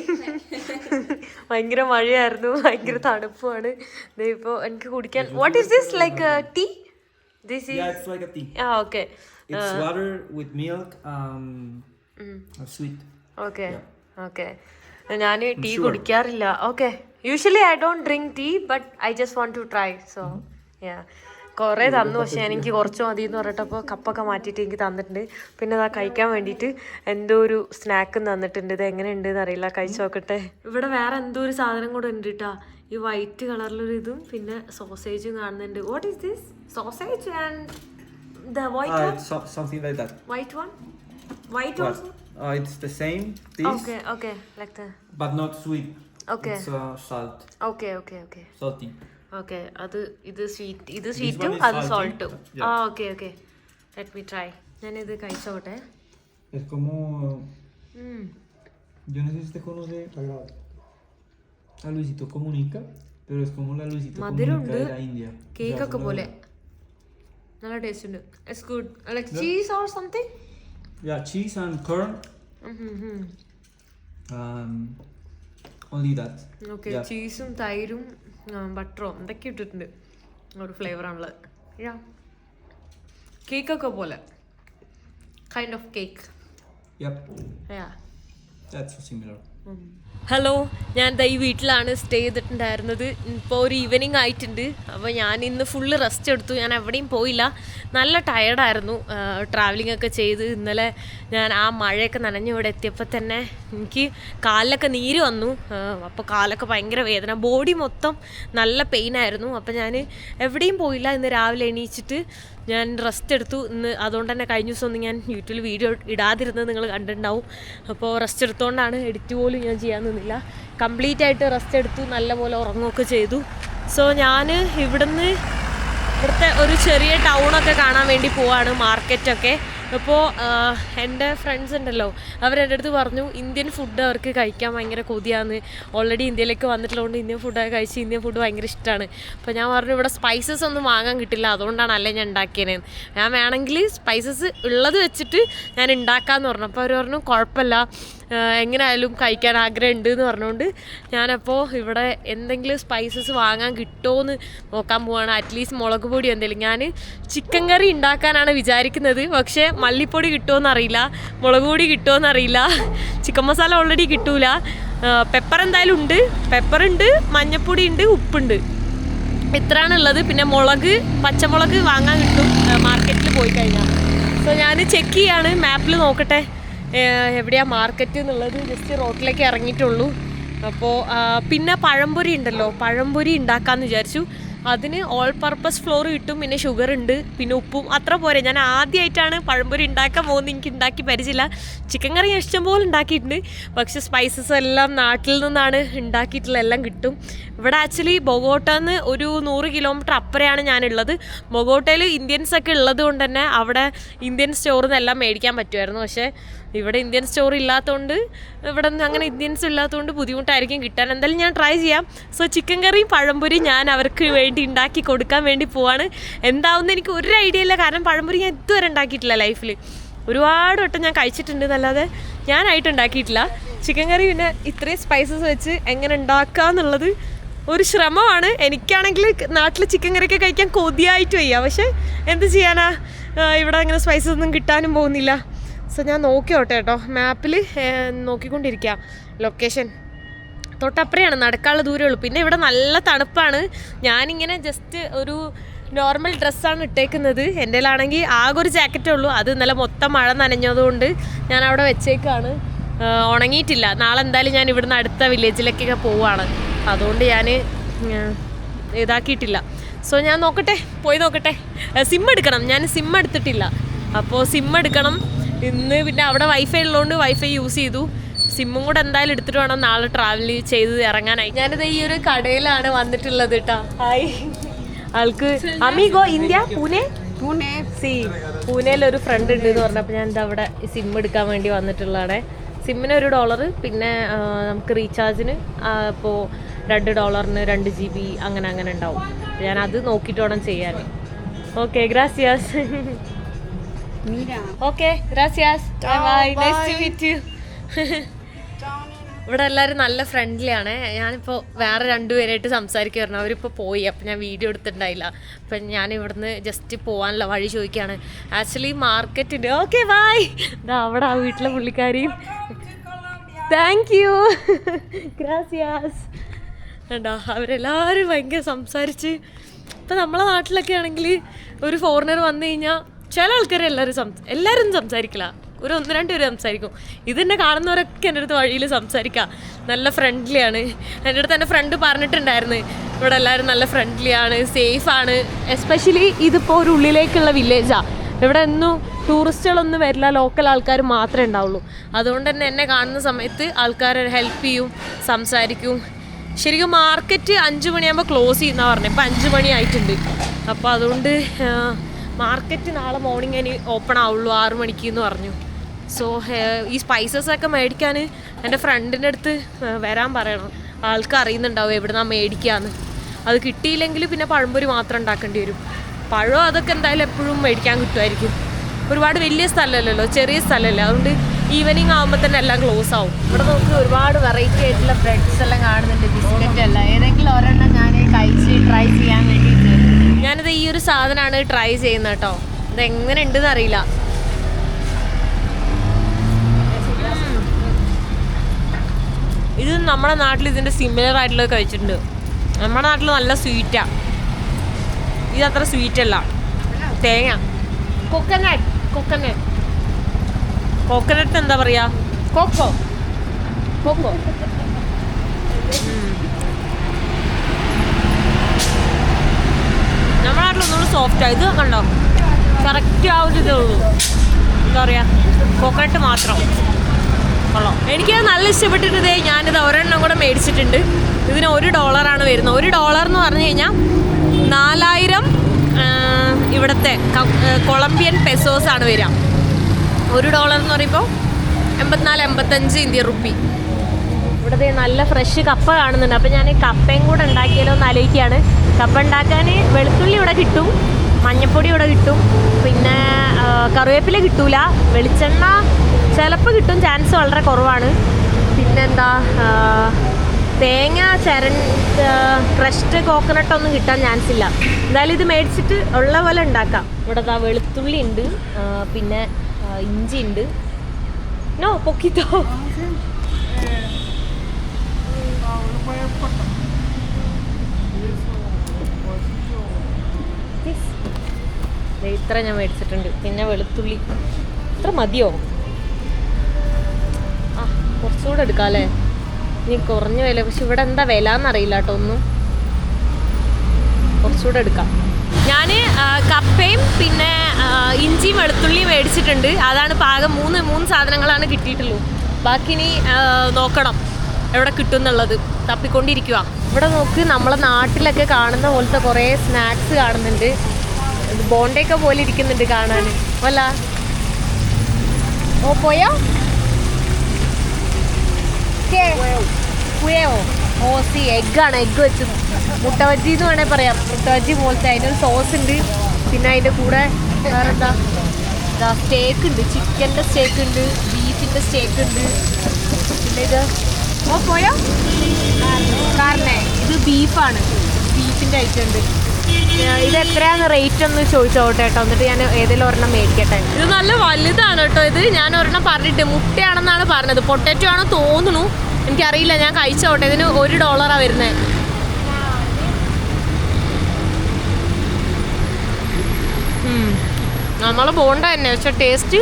ഭയങ്കര മഴയായിരുന്നു, ഭയങ്കര തണുപ്പുമാണ്. ഇപ്പോൾ എനിക്ക് കുടിക്കാൻ what is this, like tea? Yeah, it's like a tea. Okay. It's water with milk, sweet. Okay. ഞാൻ ടീ കുടിക്കാറില്ല. Okay, usually I don't drink tea, but I just want to try. So കുറേ തന്നു, പക്ഷേ എനിക്ക് കുറച്ച് മതി എന്ന് പറഞ്ഞിട്ടപ്പോൾ കപ്പൊക്കെ മാറ്റിയിട്ട് എനിക്ക് തന്നിട്ടുണ്ട്. പിന്നെ അതാ കഴിക്കാൻ വേണ്ടിയിട്ട് എന്തോ ഒരു സ്നാക്കും തന്നിട്ടുണ്ട്. ഇത് എങ്ങനെ ഉണ്ട് എന്നറിയില്ല, കഴിച്ചു നോക്കട്ടെ. ഇവിടെ വേറെ എന്തോ ഒരു സാധനം കൂടെ ഉണ്ട് കേട്ടോ. ഈ വൈറ്റ് കളറിലൊരു ഇതും പിന്നെ സോസേജും കാണുന്നുണ്ട്. What is this? Sausage and the white one? Something like that. White one? White What? also? It's the same. This, Okay, like that. but not sweet. Okay. It's salt. Okay. Salty. Okay, ഇത് സ്വീറ്റും one is അത് salty. സോൾട്ടും. Yeah. Okay. Let me try. ഞാനിത് കഴിച്ചോട്ടെ. Es como. Yo no sé si te conoce a Luisito Comunica, pero es como la Luisito Comunica de la India. Cake ഒക്കെ പോലെ നല്ല taste ഉണ്ട്. It's good. Like cheese or something. Yeah, cheese and corn. Only that. Okay, ചീസും തൈരും ബട്ടറോ എന്തൊക്കെ ഇട്ടിട്ടുണ്ട്. ഒരു ഫ്ലേവറാണുള്ളത്. കേക്കൊക്കെ പോലെ, kind of cake. Yep. Yeah. That's similar. Hello, ഞാൻ ദാ ഈ വീട്ടിലാണ് സ്റ്റേ ചെയ്തിട്ടുണ്ടായിരുന്നത്. ഇപ്പോൾ ഒരു ഈവനിങ് ആയിട്ടുണ്ട്. അപ്പോൾ ഞാൻ ഇന്ന് ഫുള്ള് റെസ്റ്റ് എടുത്തു. ഞാൻ എവിടെയും പോയില്ല. നല്ല ടയർഡായിരുന്നു ട്രാവലിംഗ് ഒക്കെ ചെയ്ത്. ഇന്നലെ ഞാൻ ആ മഴയൊക്കെ നനഞ്ഞ് ഇവിടെ എത്തിയപ്പോൾ തന്നെ എനിക്ക് കാലിലൊക്കെ നീര് വന്നു. അപ്പോൾ കാലൊക്കെ ഭയങ്കര വേദന, ബോഡി മൊത്തം നല്ല പെയിനായിരുന്നു. അപ്പോൾ ഞാൻ എവിടെയും പോയില്ല. ഇന്ന് രാവിലെ എണീച്ചിട്ട് ഞാൻ റെസ്റ്റ് എടുത്തു. ഇന്ന് അതുകൊണ്ട് തന്നെ കഴിഞ്ഞ ദിവസം ഒന്നും ഞാൻ യൂട്യൂബിൽ വീഡിയോ ഇടാതിരുന്നത് നിങ്ങൾ കണ്ടിട്ടുണ്ടാവും. അപ്പോൾ റെസ്റ്റ് എടുത്തുകൊണ്ടാണ് എഡിറ്റ് പോലും ഞാൻ ചെയ്യാൻ നിന്നില്ല. കംപ്ലീറ്റ് ആയിട്ട് റെസ്റ്റ് എടുത്തു, നല്ലപോലെ ഉറങ്ങുകയൊക്കെ ചെയ്തു. സോ ഞാൻ ഇവിടുത്തെ ഒരു ചെറിയ ടൗണൊക്കെ കാണാൻ വേണ്ടി പോവാണ്, മാർക്കറ്റൊക്കെ. അപ്പോൾ എൻ്റെ ഫ്രണ്ട്സ് ഉണ്ടല്ലോ, അവരെൻ്റെ അടുത്ത് പറഞ്ഞു ഇന്ത്യൻ ഫുഡ് അവർക്ക് കഴിക്കാൻ ഭയങ്കര കൊതിയാന്ന്. ഓൾറെഡി ഇന്ത്യയിലേക്ക് വന്നിട്ടുള്ളതുകൊണ്ട് ഇന്ത്യൻ ഫുഡൊക്കെ കഴിച്ച് ഇന്ത്യൻ ഫുഡ് ഭയങ്കര ഇഷ്ടമാണ്. അപ്പോൾ ഞാൻ പറഞ്ഞു ഇവിടെ സ്പൈസസ് ഒന്നും വാങ്ങാൻ കിട്ടില്ല, അതുകൊണ്ടാണ് അല്ലേ ഞാൻ ഉണ്ടാക്കിയത്. ഞാൻ വേണമെങ്കിൽ സ്പൈസസ് ഉള്ളത് വെച്ചിട്ട് ഞാൻ ഉണ്ടാക്കാമെന്ന് പറഞ്ഞു. അപ്പോൾ അവർ പറഞ്ഞു കുഴപ്പമില്ല, എങ്ങനെയായാലും കഴിക്കാൻ ആഗ്രഹമുണ്ട് എന്ന് പറഞ്ഞുകൊണ്ട് ഞാനപ്പോൾ ഇവിടെ എന്തെങ്കിലും സ്പൈസസ് വാങ്ങാൻ കിട്ടുമോ എന്ന് നോക്കാൻ പോവാണ്. അറ്റ്ലീസ്റ്റ് മുളക് പൊടി എന്തെങ്കിലും. ഞാൻ ചിക്കൻ കറി ഉണ്ടാക്കാനാണ് വിചാരിക്കുന്നത്, പക്ഷേ മല്ലിപ്പൊടി കിട്ടുമോയെന്നറിയില്ല, മുളക് പൊടി കിട്ടുമോയെന്നറിയില്ല. ചിക്കൻ മസാല ഓൾറെഡി കിട്ടൂല. പെപ്പർ എന്തായാലും ഉണ്ട്, പെപ്പറുണ്ട്, മഞ്ഞൾപ്പൊടി ഉണ്ട്, ഉപ്പുണ്ട്, ഇത്രയാണുള്ളത്. പിന്നെ പച്ചമുളക് വാങ്ങാൻ കിട്ടും മാർക്കറ്റിൽ പോയി കഴിഞ്ഞാൽ. സോ ഞാൻ ചെക്ക് ചെയ്യാണ്, മാപ്പിൽ നോക്കട്ടെ എവിടെയാണ് മാർക്കറ്റ് എന്നുള്ളത്. ജസ്റ്റ് റോട്ടിലേക്ക് ഇറങ്ങിയിട്ടുള്ളൂ. അപ്പോൾ പിന്നെ പഴംപൊരി ഉണ്ടല്ലോ, പഴംപൊരി ഉണ്ടാക്കാമെന്ന് വിചാരിച്ചു. അതിന് ഓൾ പർപ്പസ് ഫ്ലോർ കിട്ടും, പിന്നെ ഷുഗർ ഉണ്ട്, പിന്നെ ഉപ്പും, അത്ര പോരെ. ഞാൻ ആദ്യമായിട്ടാണ് പഴംപൊരി ഉണ്ടാക്കാൻ പോകുന്നത്. എനിക്ക് ഉണ്ടാക്കി പരിചയമില്ല. ചിക്കൻ കറി ഇഷ്ടംപോലെ ഉണ്ടാക്കിയിട്ടുണ്ട്, പക്ഷെ സ്പൈസസ് എല്ലാം നാട്ടിൽ നിന്നാണ് ഉണ്ടാക്കിയിട്ടുള്ള എല്ലാം കിട്ടും. ഇവിടെ ആക്ച്വലി ബൊഗോട്ടന്ന് ഒരു 100 കിലോമീറ്റർ അപ്പുറയാണ് ഞാനുള്ളത്. ബൊഗോട്ടയിൽ ഇന്ത്യൻസൊക്കെ ഉള്ളത് കൊണ്ട് തന്നെ അവിടെ ഇന്ത്യൻ സ്റ്റോറിൽ നിന്നെല്ലാം മേടിക്കാൻ പറ്റുമായിരുന്നു. പക്ഷേ ഇവിടെ ഇന്ത്യൻ സ്റ്റോർ ഇല്ലാത്തതുകൊണ്ട്, ഇവിടെ നിന്ന് അങ്ങനെ ഇന്ത്യൻസ് ഇല്ലാത്തതുകൊണ്ട് ബുദ്ധിമുട്ടായിരിക്കും കിട്ടാൻ. എന്തായാലും ഞാൻ ട്രൈ ചെയ്യാം. സോ ചിക്കൻ കറിയും പഴംപൊരിയും ഞാൻ അവർക്ക് വേണ്ടി ഉണ്ടാക്കി കൊടുക്കാൻ വേണ്ടി പോവാണ്. എന്താവുമെന്ന് എനിക്ക് ഒരു ഐഡിയ ഇല്ല, കാരണം പഴംപൊരി ഞാൻ ഇതുവരെ ഉണ്ടാക്കിയിട്ടില്ല ലൈഫിൽ. ഒരുപാട് വട്ടം ഞാൻ കഴിച്ചിട്ടുണ്ട് എന്നല്ലാതെ ഞാനായിട്ട് ഉണ്ടാക്കിയിട്ടില്ല. ചിക്കൻ കറി പിന്നെ ഇത്രയും സ്പൈസസ് വെച്ച് എങ്ങനെ ഉണ്ടാക്കുക എന്നുള്ളത് ഒരു ശ്രമമാണ്. എനിക്കാണെങ്കിൽ നാട്ടിൽ ചിക്കൻ കറിയൊക്കെ കഴിക്കാൻ കൊതിയായിട്ട് വയ്യ, പക്ഷേ എന്ത് ചെയ്യാനാ, ഇവിടെ അങ്ങനെ സ്പൈസസ് ഒന്നും കിട്ടാനും പോകുന്നില്ല. സോ ഞാൻ നോക്കിയോട്ടെ കേട്ടോ, മാപ്പിൽ നോക്കിക്കൊണ്ടിരിക്കുക. ലൊക്കേഷൻ തൊട്ടപ്പുറയാണ്, നടക്കാനുള്ള ദൂരമേ ഉള്ളൂ. പിന്നെ ഇവിടെ നല്ല തണുപ്പാണ്. ഞാനിങ്ങനെ ജസ്റ്റ് ഒരു നോർമൽ ഡ്രസ്സാണ് ഇട്ടേക്കുന്നത്. എൻ്റെ കയ്യിലാണെങ്കിൽ ആകെ ഒരു ജാക്കറ്റേ ഉള്ളൂ, അത് ഇന്നലെ മൊത്തം മഴ നനഞ്ഞതുകൊണ്ട് ഞാൻ അവിടെ വെച്ചേക്കാണ്, ഉണങ്ങിയിട്ടില്ല. നാളെ എന്തായാലും ഞാൻ ഇവിടുന്ന് അടുത്ത വില്ലേജിലേക്കൊക്കെ പോവുകയാണ്, അതുകൊണ്ട് ഞാൻ ഇതാക്കിയിട്ടില്ല. സോ ഞാൻ പോയി നോക്കട്ടെ. സിം എടുക്കണം, ഞാൻ സിം എടുത്തിട്ടില്ല. അപ്പോൾ സിം എടുക്കണം ഇന്ന്. പിന്നെ അവിടെ വൈഫൈ ഉള്ളതുകൊണ്ട് വൈഫൈ യൂസ് ചെയ്തു. സിമ്മും കൂടെ എന്തായാലും എടുത്തിട്ട് വേണം നാളെ ട്രാവൽ ചെയ്ത് ഇറങ്ങാനായി. ഞാനിത് ഈ ഒരു കടയിലാണ് വന്നിട്ടുള്ളത് കേട്ടോ. ഹായ്, ആൾക്ക് അമീഗോ ഇന്ത്യ പൂനെ പൂനെയിലൊരു ഫ്രണ്ട് ഉണ്ട് എന്ന് പറഞ്ഞപ്പോൾ ഞാൻ എന്താ അവിടെ സിം എടുക്കാൻ വേണ്ടി വന്നിട്ടുള്ളതാണ്. സിമ്മിന് $1, പിന്നെ നമുക്ക് റീചാർജിന് ഇപ്പോൾ $2 2 GB അങ്ങനെ ഉണ്ടാവും. ഞാൻ അത് നോക്കിയിട്ട് വേണം ചെയ്യാൻ. ഓക്കെ, ഗ്രാസിയാസ്. ഓക്കെ, ഗ്രാസിയാസ്. Bye, nice to meet you. ഇവിടെ എല്ലാവരും നല്ല ഫ്രണ്ട്ലി ആണ്. ഞാനിപ്പോൾ വേറെ 2 പേരായിട്ട് സംസാരിക്കുമായിരുന്നു, അവരിപ്പോൾ പോയി. അപ്പം ഞാൻ വീഡിയോ എടുത്തിട്ടുണ്ടായില്ല. അപ്പം ഞാൻ ഇവിടുന്ന് ജസ്റ്റ് പോകാനുള്ള വഴി ചോദിക്കുകയാണ്. ആക്ച്വലി മാർക്കറ്റിൻ്റെ ഓക്കെ ബൈ. ഇതാ അവിടെ ആ വീട്ടിലെ പുള്ളിക്കാരിയും. Thank you, gracias. കണ്ടോ, അവരെല്ലാവരും ഭയങ്കര സംസാരിച്ച്. ഇപ്പം നമ്മളെ നാട്ടിലൊക്കെ ആണെങ്കിൽ ഒരു ഫോറിനർ വന്നു കഴിഞ്ഞാൽ ചില ആൾക്കാർ എല്ലാവരും സംസാരിക്കില്ല, ഒരു 1-2 പേര് സംസാരിക്കും. ഇതെന്നെ കാണുന്നവരൊക്കെ എൻ്റെ അടുത്ത് വഴിയിൽ സംസാരിക്കുക, നല്ല ഫ്രണ്ട്ലിയാണ്. എൻ്റെ അടുത്ത് എൻ്റെ ഫ്രണ്ട് പറഞ്ഞിട്ടുണ്ടായിരുന്നു ഇവിടെ എല്ലാവരും നല്ല ഫ്രണ്ട്ലിയാണ്, സേഫാണ്. എസ്പെഷ്യലി ഇതിപ്പോൾ ഒരു ഉള്ളിലേക്കുള്ള വില്ലേജാണ്. ഇവിടെ ഒന്നും ടൂറിസ്റ്റുകളൊന്നും വരില്ല, ലോക്കൽ ആൾക്കാർ മാത്രമേ ഉണ്ടാവുള്ളൂ. അതുകൊണ്ട് തന്നെ എന്നെ കാണുന്ന സമയത്ത് ആൾക്കാർ ഹെൽപ്പ് ചെയ്യും, സംസാരിക്കും. ശരിക്കും മാർക്കറ്റ് 5 മണിയാകുമ്പോൾ ക്ലോസ് ചെയ്യുന്ന പറഞ്ഞത്, ഇപ്പം 5 മണി ആയിട്ടുണ്ട്. അപ്പോൾ അതുകൊണ്ട് മാർക്കറ്റ് നാളെ മോർണിംഗ് ഇനി ഓപ്പൺ ആവുള്ളൂ 6 മണിക്ക് എന്ന് പറഞ്ഞു. സോ ഈ സ്പൈസസൊക്കെ മേടിക്കാൻ എൻ്റെ ഫ്രണ്ടിൻ്റെ അടുത്ത് വരാൻ പറയണം. ആൾക്ക് അറിയുന്നുണ്ടാവും എവിടുന്നാ മേടിക്കാന്ന്. അത് കിട്ടിയില്ലെങ്കിൽ പിന്നെ പഴംപൊരി മാത്രം ഉണ്ടാക്കേണ്ടി വരും. പഴം അതൊക്കെ എന്തായാലും എപ്പോഴും മേടിക്കാൻ കിട്ടുമായിരിക്കും. ഒരുപാട് വലിയ സ്ഥലമല്ലല്ലോ, ചെറിയ സ്ഥലമല്ലേ, അതുകൊണ്ട് ഈവനിങ് ആകുമ്പോൾ തന്നെ എല്ലാം ക്ലോസ് ആവും. ഇവിടെ നമുക്ക് ഒരുപാട് വെറൈറ്റി ആയിട്ടുള്ള ബ്രെഡ്സ് എല്ലാം കാണുന്നുണ്ട്, ബിസ്ക്കറ്റ് അല്ല. ഏതെങ്കിലും ഒരെണ്ണം ഞാൻ കഴിച്ച് ട്രൈ ചെയ്യാൻ വേണ്ടിയിട്ട് ഞാനിത് ഈ ഒരു സാധനമാണ് ട്രൈ ചെയ്യുന്നത് കേട്ടോ. ഇതെങ്ങനെ ഉണ്ടെന്ന് അറിയില്ല. ഇത് നമ്മുടെ നാട്ടിൽ ഇതിൻ്റെ സിമിലർ ആയിട്ടുള്ളത് കഴിച്ചിട്ടുണ്ട്. നമ്മുടെ നാട്ടിൽ നല്ല സ്വീറ്റാ, ഇതത്ര സ്വീറ്റ് അല്ല. തേങ്ങ കോക്കനട്ട് എന്താ പറയാ, കോക്കോ. നമ്മുടെ നാട്ടിലൊന്നുകൂടി സോഫ്റ്റാണ്. ഇത് കണ്ടോ, കറക്റ്റ് ആ ഒരു ഇതേ ഉള്ളൂ. എന്താ പറയുക, കോക്കനട്ട് മാത്രം കൊള്ളാം. എനിക്കത് നല്ല ഇഷ്ടപ്പെട്ടിട്ട് ഞാനിത് ഒരെണ്ണം കൂടെ മേടിച്ചിട്ടുണ്ട്. ഇതിന് $1 വരുന്നത്. $1 എന്ന് പറഞ്ഞു കഴിഞ്ഞാൽ 4000 ഇവിടുത്തെ കൊളംബിയൻ പെസോസാണ് വരിക. $1 എന്ന് പറയുമ്പോൾ 84-85 ഇന്ത്യൻ റുപ്പി. ഇവിടുത്തെ നല്ല ഫ്രഷ് കപ്പ കാണുന്നുണ്ട്. അപ്പോൾ ഞാൻ കപ്പയും കൂടെ ഉണ്ടാക്കിയാലോ എന്ന് ആലോചിക്കുകയാണ്. കപ്പ ഉണ്ടാക്കാൻ വെളുത്തുള്ളി ഇവിടെ കിട്ടും, മഞ്ഞൾപ്പൊടി ഇവിടെ കിട്ടും, പിന്നെ കറിവേപ്പില കിട്ടൂല, വെളിച്ചെണ്ണ ചിലപ്പോൾ കിട്ടും, ചാൻസ് വളരെ കുറവാണ്. പിന്നെന്താ, തേങ്ങ ക്രഷ്ഡ് കോക്കനട്ടൊന്നും കിട്ടാൻ ചാൻസ് ഇല്ല. എന്തായാലും ഇത് മേടിച്ചിട്ട് ഉള്ള പോലെ ഉണ്ടാക്കാം. ഇവിടെ വെളുത്തുള്ളി ഉണ്ട്, പിന്നെ ഇഞ്ചി ഉണ്ട്. നോ പൊക്കിത്തോ. ഇത്ര ഞാൻ മേടിച്ചിട്ടുണ്ട്. പിന്നെ വെളുത്തുള്ളി ഇത്ര മതിയോ? ആ കുറച്ചുകൂടെ എടുക്കാം അല്ലേ? ഇനി കുറഞ്ഞ വില, പക്ഷെ ഇവിടെ എന്താ വില എന്നറിയില്ല കേട്ടോ. ഒന്നും കുറച്ചുകൂടെ എടുക്കാം. ഞാൻ കപ്പയും പിന്നെ ഇഞ്ചിയും വെളുത്തുള്ളിയും മേടിച്ചിട്ടുണ്ട്. അതാണ് പാകം. മൂന്ന് സാധനങ്ങളാണ് കിട്ടിയിട്ടുള്ളൂ. ബാക്കി ഇനി നോക്കണം എവിടെ കിട്ടും എന്നുള്ളത്. തപ്പിക്കൊണ്ടിരിക്കുക. ഇവിടെ നോക്ക്, നമ്മളെ നാട്ടിലൊക്കെ കാണുന്ന പോലത്തെ കുറേ സ്നാക്സ് കാണുന്നുണ്ട്. ബോണ്ടയൊക്കെ പോലെ ഇരിക്കുന്നുണ്ട് കാണാൻ. അല്ല ഓ പോയോ ഓ സി എഗ്ഗാണ്. എഗ്ഗ് വെച്ച് മുട്ട ബജ്ജി എന്ന് വേണേൽ പറയാം. മുട്ട ബജ്ജി പോലത്തെ. അതിനൊരു സോസ് ഉണ്ട്. പിന്നെ അതിൻ്റെ കൂടെ വേറെന്താ, സ്റ്റേക്ക് ഉണ്ട്. ചിക്കൻ്റെ സ്റ്റേക്ക് ഉണ്ട്, ബീഫിൻ്റെ സ്റ്റേക്ക് ഉണ്ട്. പിന്നെ ഇത് ഓ പോയോ കാരണേ, ഇത് ബീഫാണ്. ബീഫിൻ്റെ ഐറ്റം ഉണ്ട്. ഇത് എത്രയാന്ന് റേറ്റ് ഒന്ന് ചോദിച്ചോട്ടെ കേട്ടോ. എന്നിട്ട് ഞാൻ ഏതെങ്കിലും ഒരെണ്ണം മേടിക്കട്ടെ. ഇത് നല്ല വലുതാണ് കേട്ടോ. ഇത് ഞാൻ ഒരെണ്ണം പറഞ്ഞിട്ട് മുട്ടയാണെന്നാണ് പറഞ്ഞത്. പൊട്ടറ്റോ ആണോ തോന്നുന്നു, എനിക്കറിയില്ല. ഞാൻ കഴിച്ചോട്ടെ. ഇതിന് $1 വരുന്നത്. നമ്മളെ ബോണ്ട തന്നെ, പക്ഷെ ടേസ്റ്റ്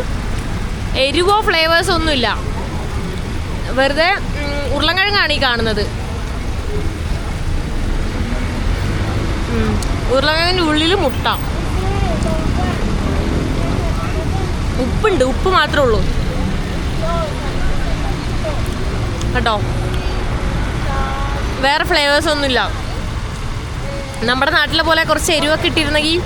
എരിവോ ഫ്ലേവേഴ്സ് ഒന്നുമില്ല. വെറുതെ ഉരുളക്കിഴങ്ങാണ് ഈ കാണുന്നത്. ഉരുളക്കിഴങ്ങിൻ്റെ ഉള്ളിൽ മുട്ട, ഉപ്പുണ്ട്. ഉപ്പ് മാത്രമേ ഉള്ളൂ കേട്ടോ. വേറെ ഫ്ലേവേഴ്സ് ഒന്നുമില്ല. നമ്മുടെ നാട്ടിലെ പോലെ കുറച്ച് എരിവൊക്കെ ഇട്ടിരുന്നെങ്കിൽ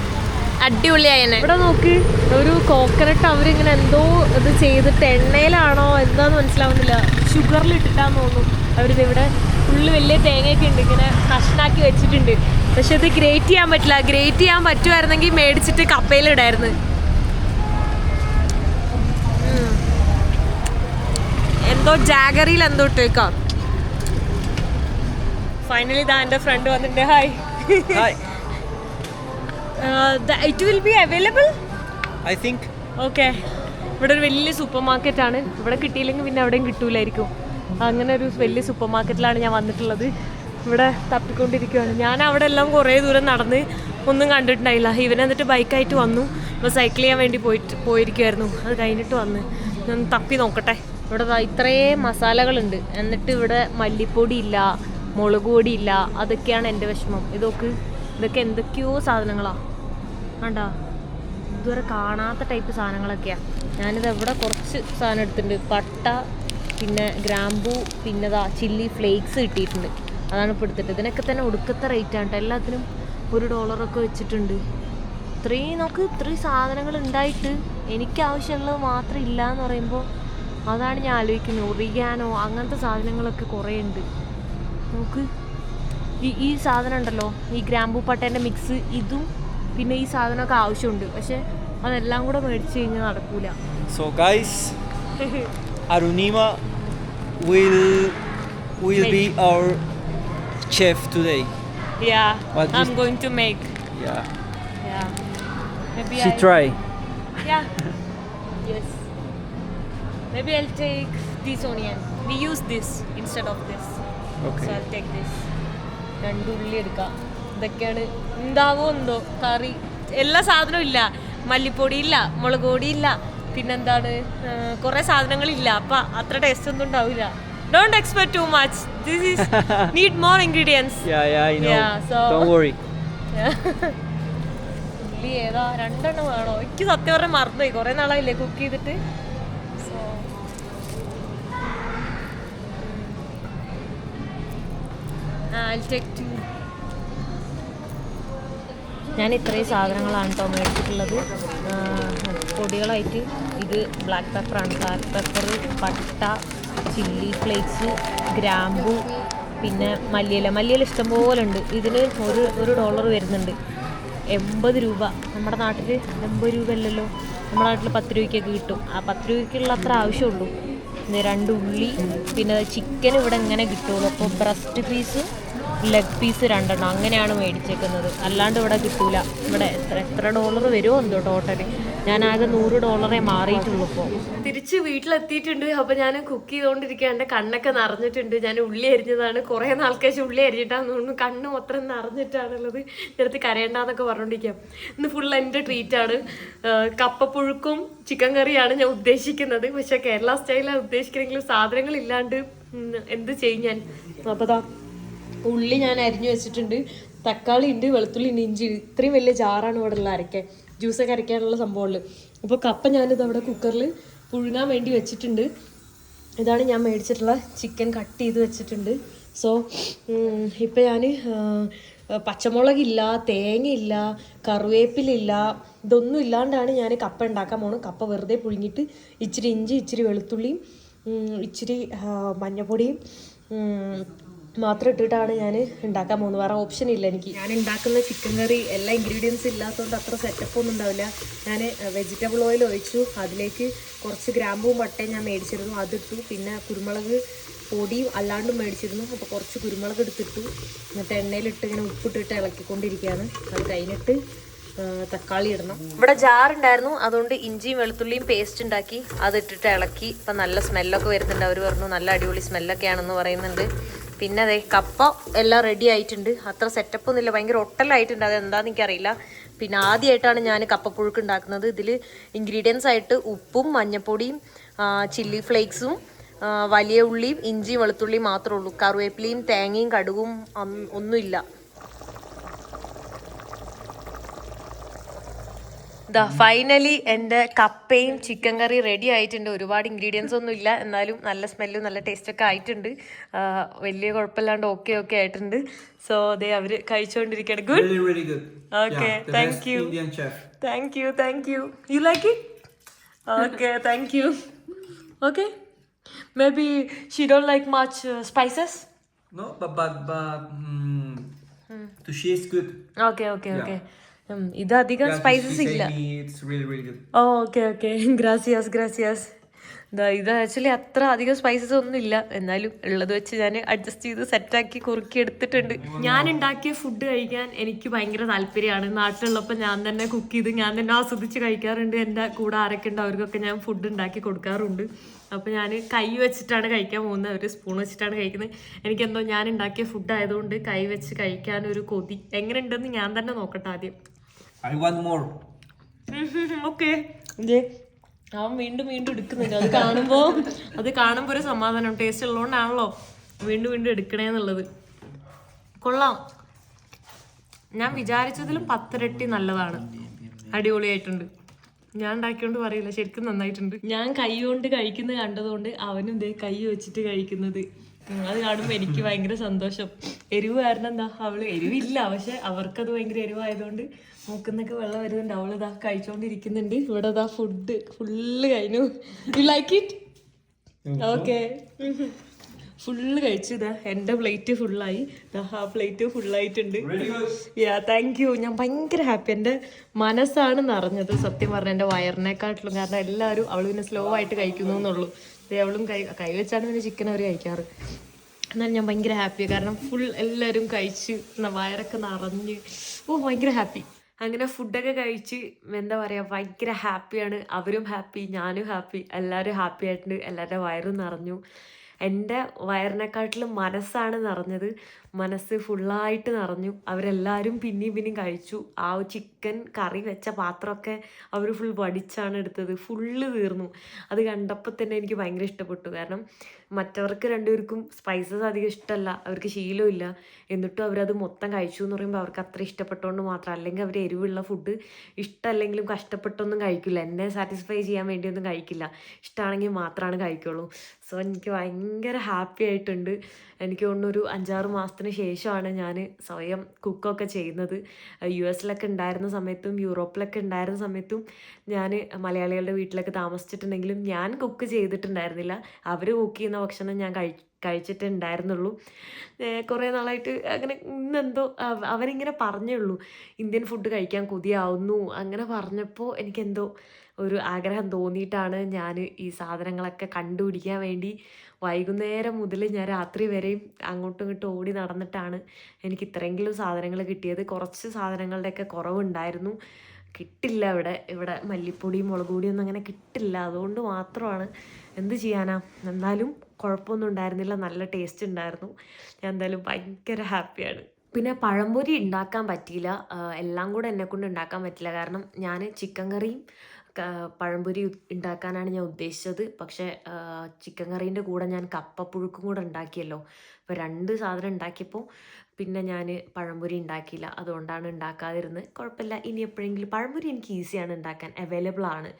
അടിപൊളിയായേനെ. ഇവിടെ നോക്ക്, ഒരു കോക്കനട്ട് അവരിങ്ങനെ എന്തോ ഇത് ചെയ്തിട്ട് എണ്ണയിലാണോ എന്താന്ന് മനസ്സിലാവുന്നില്ല. ഷുഗറിലിട്ടിട്ടാന്ന് തോന്നുന്നു. അവരിതിവിടെ ഫുള്ള് വലിയ തേങ്ങയൊക്കെ ഉണ്ട്, ഇങ്ങനെ കഷ്ണാക്കി വെച്ചിട്ടുണ്ട്. പക്ഷെ ഇത് ഗ്രേറ്റ് ചെയ്യാൻ പറ്റില്ല. ഗ്രേറ്റ് ചെയ്യാൻ പറ്റുമായിരുന്നെങ്കിൽ മേടിച്ചിട്ട് കപ്പയിലിടായിരുന്നു. എന്തോ ജാഗറിയിൽ എന്തോ ഇട്ടേക്കാം. ഫൈനലി ഇതാ എൻ്റെ ഫ്രണ്ട് വന്നിട്ടുണ്ട്. Hi. It will be available I think. Okay. ഇവിടെ ഒരു വലിയ സൂപ്പർ മാർക്കറ്റാണ്. ഇവിടെ കിട്ടിയില്ലെങ്കിൽ പിന്നെ എവിടെയും കിട്ടൂലായിരിക്കും. അങ്ങനെ ഒരു വലിയ സൂപ്പർ മാർക്കറ്റിലാണ് ഞാൻ വന്നിട്ടുള്ളത്. ഇവിടെ തപ്പിക്കൊണ്ടിരിക്കുകയാണ്. ഞാൻ അവിടെ എല്ലാം കുറേ ദൂരം നടന്ന് ഒന്നും കണ്ടിട്ടുണ്ടായില്ല. ഇവൻ എന്നിട്ട് ബൈക്കായിട്ട് വന്നു. ഇപ്പോൾ സൈക്കിൾ ചെയ്യാൻ വേണ്ടി പോയിരിക്കുമായിരുന്നു. അത് കഴിഞ്ഞിട്ട് വന്ന് ഞാൻ തപ്പി നോക്കട്ടെ. ഇവിടെ ഇത്രയും മസാലകളുണ്ട്. എന്നിട്ട് ഇവിടെ മല്ലിപ്പൊടി ഇല്ല, മുളക് പൊടി ഇല്ല. അതൊക്കെയാണ് എൻ്റെ വിഷമം. ഇതൊക്കെ എന്തൊക്കെയോ സാധനങ്ങളാണ്. കണ്ടാ, ഇതുവരെ കാണാത്ത ടൈപ്പ് സാധനങ്ങളൊക്കെയാണ്. ഞാനിത് ഇവിടെ കുറച്ച് സാധനം എടുത്തിട്ടുണ്ട്. പട്ട, പിന്നെ ഗ്രാമ്പൂ, പിന്നെ ചില്ലി ഫ്ലേക്സ് കിട്ടിയിട്ടുണ്ട്. അതാണ് ഇപ്പോൾ എടുത്തിട്ട്. ഇതിനൊക്കെ തന്നെ ഒടുക്കത്തെ റേറ്റാണ് കേട്ടോ. എല്ലാത്തിനും $1 വെച്ചിട്ടുണ്ട്. ഇത്രയും സാധനങ്ങൾ ഉണ്ടായിട്ട് എനിക്ക് ആവശ്യമുള്ളത് മാത്രം ഇല്ല എന്ന് പറയുമ്പോൾ അതാണ് ഞാൻ ആലോചിക്കുന്നത്. ഒറിഗാനോ അങ്ങനത്തെ സാധനങ്ങളൊക്കെ കുറേ ഉണ്ട്. നമുക്ക് ഈ സാധനം ഉണ്ടല്ലോ, ഈ ഗ്രാമ്പൂ പട്ടേൻ്റെ മിക്സ്, ഇതും പിന്നെ ഈ സാധനമൊക്കെ ആവശ്യമുണ്ട്. പക്ഷെ അതെല്ലാം കൂടെ മേടിച്ച് കഴിഞ്ഞാൽ നടക്കൂല. So guys, Arunima will be our chef today. Yeah, I'm going to make. Yeah. Maybe She try. Yeah. Yes. Maybe I'll take this onion. We use this instead of this. Okay. So I'll take this. 2 ഉള്ളി എടുക്കാം. ഇതൊക്കെയാണ് ഉണ്ടാവോ എന്തോ കറി. എല്ലാ സാധനവും ഇല്ല. മല്ലിപ്പൊടി ഇല്ല, മുളക് പൊടി ഇല്ല, പിന്നെന്താണ് കുറേ സാധനങ്ങളില്ല. അപ്പം അത്ര ടേസ്റ്റ് ഒന്നും ഉണ്ടാവില്ല. Don't expect too much. This is need more ingredients. Yeah, I know. Yeah, so Don't worry. ഉള്ളി ഏതാ 2 എണ്ണം വേണോ? എനിക്ക് സത്യം പറഞ്ഞാൽ മറന്നുപോയി, കുറേ നാളായില്ലേ കുക്ക് ചെയ്തിട്ട്. So I'll take 2. ഞാൻ ഇത്രയും സാധനങ്ങളാണ് കേട്ടോ മേടിച്ചിട്ടുള്ളത്. പൊടികളായിട്ട് ഇത് ബ്ലാക്ക് പെപ്പറാണ്. ബ്ലാക്ക് പെപ്പർ, പട്ട, ചില്ലി ഫ്ലേക്സ്, ഗ്രാമ്പു, പിന്നെ മല്ലിയില ഇഷ്ടംപോലെ ഉണ്ട്. ഇതിന് $1 വരുന്നുണ്ട്. 80 രൂപ. നമ്മുടെ നാട്ടിൽ 80 രൂപ അല്ലല്ലോ, നമ്മുടെ നാട്ടിൽ 10 രൂപയ്ക്കൊക്കെ കിട്ടും. ആ 10 രൂപയ്ക്കുള്ള അത്ര ആവശ്യമുള്ളൂ. പിന്നെ 2 ഉള്ളി, പിന്നെ ചിക്കൻ ഇവിടെ എങ്ങനെ കിട്ടുള്ളൂ. അപ്പോൾ ബ്രസ്റ്റ് പീസ്, ലെഗ് പീസ് 2 എണ്ണം അങ്ങനെയാണ് മേടിച്ചേക്കുന്നത്. അല്ലാണ്ട് ഇവിടെ കിട്ടൂല. ഇവിടെ എത്ര $1 വരുമോ എന്തോ ടോട്ടല്. ഞാൻ ആകെ $100 മാറിയിട്ടുള്ളൂ. ഇപ്പോൾ തിരിച്ച് വീട്ടിലെത്തിയിട്ടുണ്ട്. അപ്പോൾ ഞാൻ കുക്ക് ചെയ്തുകൊണ്ടിരിക്കുക. എൻ്റെ കണ്ണൊക്കെ നിറഞ്ഞിട്ടുണ്ട്. ഞാൻ ഉള്ളി അരിഞ്ഞതാണ്. കുറേ നാൾക്കേശം ഉള്ളി അരിഞ്ഞിട്ടാന്ന് തോന്നുന്നു. കണ്ണ് മൊത്തം നിറഞ്ഞിട്ടാണുള്ളത്. നേരത്തെ കരയണ്ടെന്നൊക്കെ പറഞ്ഞുകൊണ്ടിരിക്കാം. ഇന്ന് ഫുൾ എൻ്റെ ട്രീറ്റാണ്. കപ്പപ്പുഴുക്കും ചിക്കൻ കറിയാണ് ഞാൻ ഉദ്ദേശിക്കുന്നത്. പക്ഷേ കേരള സ്റ്റൈലാണ് ഉദ്ദേശിക്കുന്നെങ്കിലും സാധനങ്ങളില്ലാണ്ട് എന്ത് ചെയ്യും ഞാൻ. അപ്പോൾ ദാ ഉള്ളി ഞാൻ അരിഞ്ഞു വെച്ചിട്ടുണ്ട്. തക്കാളി ഉണ്ട്, വെളുത്തുള്ളി ഉണ്ട്, ഇഞ്ചി. ഇത്രയും വലിയ ജാറാണ് ഇവിടെ ഉള്ള അരയ്ക്കാൻ, ജ്യൂസൊക്കെ അരയ്ക്കാനുള്ള സംഭവമുള്ളു. അപ്പോൾ കപ്പ ഞാനിത് അവിടെ കുക്കറിൽ പുഴുങ്ങാൻ വേണ്ടി വെച്ചിട്ടുണ്ട്. ഇതാണ് ഞാൻ മേടിച്ചിട്ടുള്ള ചിക്കൻ കട്ട് ചെയ്ത് വെച്ചിട്ടുണ്ട്. സോ ഇപ്പം ഞാൻ പച്ചമുളകില്ല, തേങ്ങയില്ല, കറിവേപ്പിലില്ല, ഇതൊന്നും ഇല്ലാണ്ടാണ് ഞാൻ കപ്പ ഉണ്ടാക്കാൻ പോകുന്നത്. കപ്പ വെറുതെ പുഴുങ്ങിയിട്ട് ഇച്ചിരി ഇഞ്ചി, ഇച്ചിരി വെളുത്തുള്ളിയും, ഇച്ചിരി മഞ്ഞപ്പൊടിയും മാത്രം ഇട്ടിട്ടാണ് ഞാൻ ഉണ്ടാക്കാൻ പോകുന്നത്. വേറെ ഓപ്ഷൻ ഇല്ല എനിക്ക്. ഞാൻ ഉണ്ടാക്കുന്ന ചിക്കൻ കറി എല്ലാ ഇൻഗ്രീഡിയൻസും ഇല്ലാത്തതുകൊണ്ട് അത്ര സെറ്റപ്പ് ഒന്നും ഉണ്ടാവില്ല. ഞാൻ വെജിറ്റബിൾ ഓയിൽ ഒഴിച്ചു. അതിലേക്ക് കുറച്ച് ഗ്രാമ്പും പട്ടയും ഞാൻ മേടിച്ചിരുന്നു, അതിട്ടു. പിന്നെ കുരുമുളക് പൊടിയും അല്ലാണ്ടും മേടിച്ചിരുന്നു. അപ്പോൾ കുറച്ച് കുരുമുളക് എടുത്തിട്ടു. എന്നിട്ട് എണ്ണയിലിട്ട് ഇങ്ങനെ ഉപ്പിട്ടിട്ട് ഇളക്കിക്കൊണ്ടിരിക്കുകയാണ്. അത് കഴിഞ്ഞിട്ട് തക്കാളി ഇടണം. ഇവിടെ ജാറുണ്ടായിരുന്നു, അതുകൊണ്ട് ഇഞ്ചിയും വെളുത്തുള്ളിയും പേസ്റ്റ് ഉണ്ടാക്കി അതിട്ടിട്ട് ഇളക്കി. ഇപ്പം നല്ല സ്മെല്ലൊക്കെ വരുന്നുണ്ട്. അവർ പറഞ്ഞു നല്ല അടിപൊളി സ്മെല്ലൊക്കെയാണെന്ന് പറയുന്നുണ്ട്. പിന്നെ അതെ കപ്പ എല്ലാം റെഡി ആയിട്ടുണ്ട്. അത്ര സെറ്റപ്പ് ഒന്നുമില്ല, ഭയങ്കര ഒട്ടലായിട്ടുണ്ട്. അതെന്താണെന്ന് എനിക്കറിയില്ല. പിന്നെ ആദ്യമായിട്ടാണ് ഞാൻ കപ്പപ്പുഴുക്ക് ഉണ്ടാക്കുന്നത്. ഇതിൽ ഇൻഗ്രീഡിയൻസ് ആയിട്ട് ഉപ്പും മഞ്ഞപ്പൊടിയും ചില്ലി ഫ്ലേക്സും വലിയ ഉള്ളിയും ഇഞ്ചിയും വെളുത്തുള്ളിയും മാത്രമേ ഉള്ളൂ. കറിവേപ്പിലയും തേങ്ങയും കടുകും ഒന്നുമില്ല. ഫൈനലി എൻ്റെ കപ്പയും ചിക്കൻ കറി റെഡി ആയിട്ടുണ്ട്. ഒരുപാട് ഇൻഗ്രീഡിയൻസ് ഒന്നും ഇല്ല, എന്നാലും നല്ല സ്മെല്ലും നല്ല ടേസ്റ്റൊക്കെ ആയിട്ടുണ്ട്. വലിയ കുഴപ്പമില്ലാണ്ട് ഓക്കെ ആയിട്ടുണ്ട്. സോ അതെ അവർ കഴിച്ചുകൊണ്ടിരിക്കുകയാണ്. Good. Okay, thank you. You like it? Okay, thank you. Okay, maybe she don't like much spices? No, but to she is good. Okay. ഇത് അധികം സ്പൈസസ് ഇല്ല. It's really good. Okay. Gracias. ഇത് actually അത്ര അധികം spices ഒന്നും ഇല്ല, എന്നാലും ഉള്ളത് വെച്ച് ഞാൻ അഡ്ജസ്റ്റ് ചെയ്ത് സെറ്റാക്കി കുറുക്കി എടുത്തിട്ടുണ്ട്. ഞാൻ ഉണ്ടാക്കിയ ഫുഡ് കഴിക്കാൻ എനിക്ക് ഭയങ്കര താല്പര്യമാണ്. നാട്ടിലുള്ളപ്പോൾ ഞാൻ തന്നെ കുക്ക് ചെയ്ത് ഞാൻ തന്നെ ആസ്വദിച്ച് കഴിക്കാറുണ്ട്. എൻ്റെ കൂടെ ആരൊക്കെ ഉണ്ട് അവർക്കൊക്കെ ഞാൻ ഫുഡ് ഉണ്ടാക്കി കൊടുക്കാറുണ്ട്. അപ്പോൾ ഞാൻ കൈ വെച്ചിട്ടാണ് കഴിക്കാൻ പോകുന്നത്, അവർ സ്പൂൺ വെച്ചിട്ടാണ് കഴിക്കുന്നത്. എനിക്കെന്തോ ഞാൻ ഉണ്ടാക്കിയ ഫുഡ് ആയതുകൊണ്ട് കൈ വെച്ച് കഴിക്കാനൊരു കൊതി. എങ്ങനെ ഉണ്ടെന്ന് ഞാൻ തന്നെ നോക്കട്ടെ ആദ്യം. I want more. ഓക്കെ, അവൻ വീണ്ടും എടുക്കുന്നുണ്ട്. അത് കാണുമ്പോൾ ഒരു സമാധാനം. ടേസ്റ്റ് ഉള്ളതുകൊണ്ടാണല്ലോ വീണ്ടും എടുക്കണേന്നുള്ളത്. കൊള്ളാം. ഞാൻ വിചാരിച്ചതിലും 10 ഇരട്ടി നല്ലതാണ്. അടിപൊളിയായിട്ടുണ്ട്. ഞാൻ ഉണ്ടാക്കിയോണ്ട് പറയില്ല, ശരിക്കും നന്നായിട്ടുണ്ട്. ഞാൻ കൈ കൊണ്ട് കഴിക്കുന്നത് കണ്ടതുകൊണ്ട് അവനും ഇതേ കൈ വെച്ചിട്ട് കഴിക്കുന്നത്. അത് കാണുമ്പോൾ എനിക്ക് ഭയങ്കര സന്തോഷം. എരിവ് കാരണം എന്താ, അവള് എരിവില്ല, പക്ഷെ അവർക്കത് ഭയങ്കര എരിവായതുകൊണ്ട് മൂക്കുന്നൊക്കെ വെള്ളം വരുന്നുണ്ട്. അവളിതാ കഴിച്ചോണ്ടിരിക്കുന്നുണ്ട്. ഇവിടെ ഇതാ ഫുഡ് ഫുള്ള് കഴിഞ്ഞു. U like it? Okay, full കഴിച്ചു. ഇതാ എൻ്റെ പ്ലേറ്റ് ഫുള്ളായി. ആ പ്ലേറ്റ് ഫുള്ളായിട്ടുണ്ട്. Thank you. ഞാൻ ഭയങ്കര ഹാപ്പി. എൻ്റെ മനസ്സാണ് നിറഞ്ഞത് സത്യം പറഞ്ഞാൽ, എൻ്റെ വയറിനെക്കാട്ടിലും. കാരണം എല്ലാവരും അവൾ പിന്നെ സ്ലോ ആയിട്ട് കഴിക്കുന്നു എന്നുള്ളൂ. അവളും കൈ വെച്ചാണ് പിന്നെ ചിക്കൻ അവർ കഴിക്കാറ്. എന്നാലും ഞാൻ ഭയങ്കര ഹാപ്പി, കാരണം ഫുൾ എല്ലാവരും കഴിച്ച് വയറൊക്കെ നിറഞ്ഞ് ഭയങ്കര ഹാപ്പി. അങ്ങനെ ഫുഡൊക്കെ കഴിച്ച് എന്താ പറയുക ഭയങ്കര ഹാപ്പിയാണ്. അവരും ഹാപ്പി, ഞാനും ഹാപ്പി, എല്ലാവരും ഹാപ്പി ആയിട്ടുണ്ട്. എല്ലാവരുടെ വയറും നിറഞ്ഞു. എൻ്റെ വയറിനെക്കാട്ടിലും മനസ്സാണ് നിറഞ്ഞത്. മനസ്സ് ഫുള്ളായിട്ട് നിറഞ്ഞു. അവരെല്ലാവരും പിന്നെയും കഴിച്ചു. ആ ചിക്കൻ കറി വെച്ച പാത്രമൊക്കെ അവർ ഫുൾ വടിച്ചാണ് എടുത്തത്. ഫുള്ള് തീർന്നു. അത് കണ്ടപ്പോൾ തന്നെ എനിക്ക് ഭയങ്കര ഇഷ്ടപ്പെട്ടു. കാരണം മറ്റവർക്ക് രണ്ടുപേർക്കും സ്പൈസസ് അധികം ഇഷ്ടമല്ല, അവർക്ക് ശീലമില്ല. എന്നിട്ടും അവരത് മൊത്തം കഴിച്ചു എന്ന് പറയുമ്പോൾ അവർക്ക് അത്ര ഇഷ്ടപ്പെട്ടതുകൊണ്ട് മാത്രം. അല്ലെങ്കിൽ അവർ എരിവുള്ള ഫുഡ് ഇഷ്ടമല്ലെങ്കിലും കഷ്ടപ്പെട്ടൊന്നും കഴിക്കില്ല. എന്നെ സാറ്റിസ്ഫൈ ചെയ്യാൻ വേണ്ടിയൊന്നും കഴിക്കില്ല. ഇഷ്ടമാണെങ്കിൽ മാത്രമാണ് കഴിക്കുള്ളൂ. സോ എനിക്ക് ഭയങ്കര ഹാപ്പി ആയിട്ടുണ്ട്. എനിക്ക് തോന്നുന്നു ഒരു 5-6 മാസത്തിന് ശേഷമാണ് ഞാൻ സ്വയം കുക്കൊക്കെ ചെയ്യുന്നത്. US-ലൊക്കെ ഉണ്ടായിരുന്ന സമയത്തും യൂറോപ്പിലൊക്കെ ഉണ്ടായിരുന്ന സമയത്തും ഞാൻ മലയാളികളുടെ വീട്ടിലൊക്കെ താമസിച്ചിട്ടുണ്ടെങ്കിലും ഞാൻ കുക്ക് ചെയ്തിട്ടുണ്ടായിരുന്നില്ല. അവർ കുക്ക് ചെയ്യുന്ന ഭക്ഷണം ഞാൻ കഴിച്ചിട്ടുണ്ടായിരുന്നുള്ളൂ. കുറേ നാളായിട്ട് അങ്ങനെ ഇന്നെന്തോ അവരിങ്ങനെ പറഞ്ഞേ ഉള്ളൂ, ഇന്ത്യൻ ഫുഡ് കഴിക്കാൻ കൊതിയാവുന്നു അങ്ങനെ പറഞ്ഞപ്പോൾ എനിക്കെന്തോ ഒരു ആഗ്രഹം തോന്നിയിട്ടാണ് ഞാൻ ഈ സാധനങ്ങളൊക്കെ കണ്ടുപിടിക്കാൻ വേണ്ടി വൈകുന്നേരം മുതൽ ഞാൻ രാത്രി വരെയും അങ്ങോട്ടും ഇങ്ങോട്ടും ഓടി നടന്നിട്ടാണ് എനിക്ക് ഇത്രയെങ്കിലും സാധനങ്ങൾ കിട്ടിയത്. കുറച്ച് സാധനങ്ങളുടെയൊക്കെ കുറവുണ്ടായിരുന്നു, കിട്ടില്ല ഇവിടെ മല്ലിപ്പൊടി മുളക് പൊടിയൊന്നും അങ്ങനെ കിട്ടില്ല. അതുകൊണ്ട് മാത്രമാണ്. എന്ത് ചെയ്യാനാ, എന്നാലും കുഴപ്പമൊന്നും ഉണ്ടായിരുന്നില്ല, നല്ല ടേസ്റ്റ് ഉണ്ടായിരുന്നു. ഞാൻ എന്തായാലും ഭയങ്കര ഹാപ്പിയാണ്. പിന്നെ പഴംപൊരി ഉണ്ടാക്കാൻ പറ്റിയില്ല, എല്ലാം കൂടെ എന്നെക്കൊണ്ട് ഉണ്ടാക്കാൻ പറ്റില്ല. കാരണം ഞാൻ ചിക്കൻ കറിയും പഴംപൊരി ഉണ്ടാക്കാനാണ് ഞാൻ ഉദ്ദേശിച്ചത്. പക്ഷേ ചിക്കൻ കറീൻ്റെ കൂടെ ഞാൻ കപ്പപ്പുഴുക്കും കൂടെ ഉണ്ടാക്കിയല്ലോ. അപ്പോൾ 2 സാധനം ഉണ്ടാക്കിയപ്പോൾ പിന്നെ ഞാൻ പഴംപൊരി ഉണ്ടാക്കിയില്ല. അതുകൊണ്ടാണ് ഉണ്ടാക്കാതിരുന്നത്. കുഴപ്പമില്ല, ഇനി എപ്പോഴെങ്കിലും. പഴംപൊരി എനിക്ക് ഈസിയാണ് ഉണ്ടാക്കാൻ, അവൈലബിൾ ആണ്.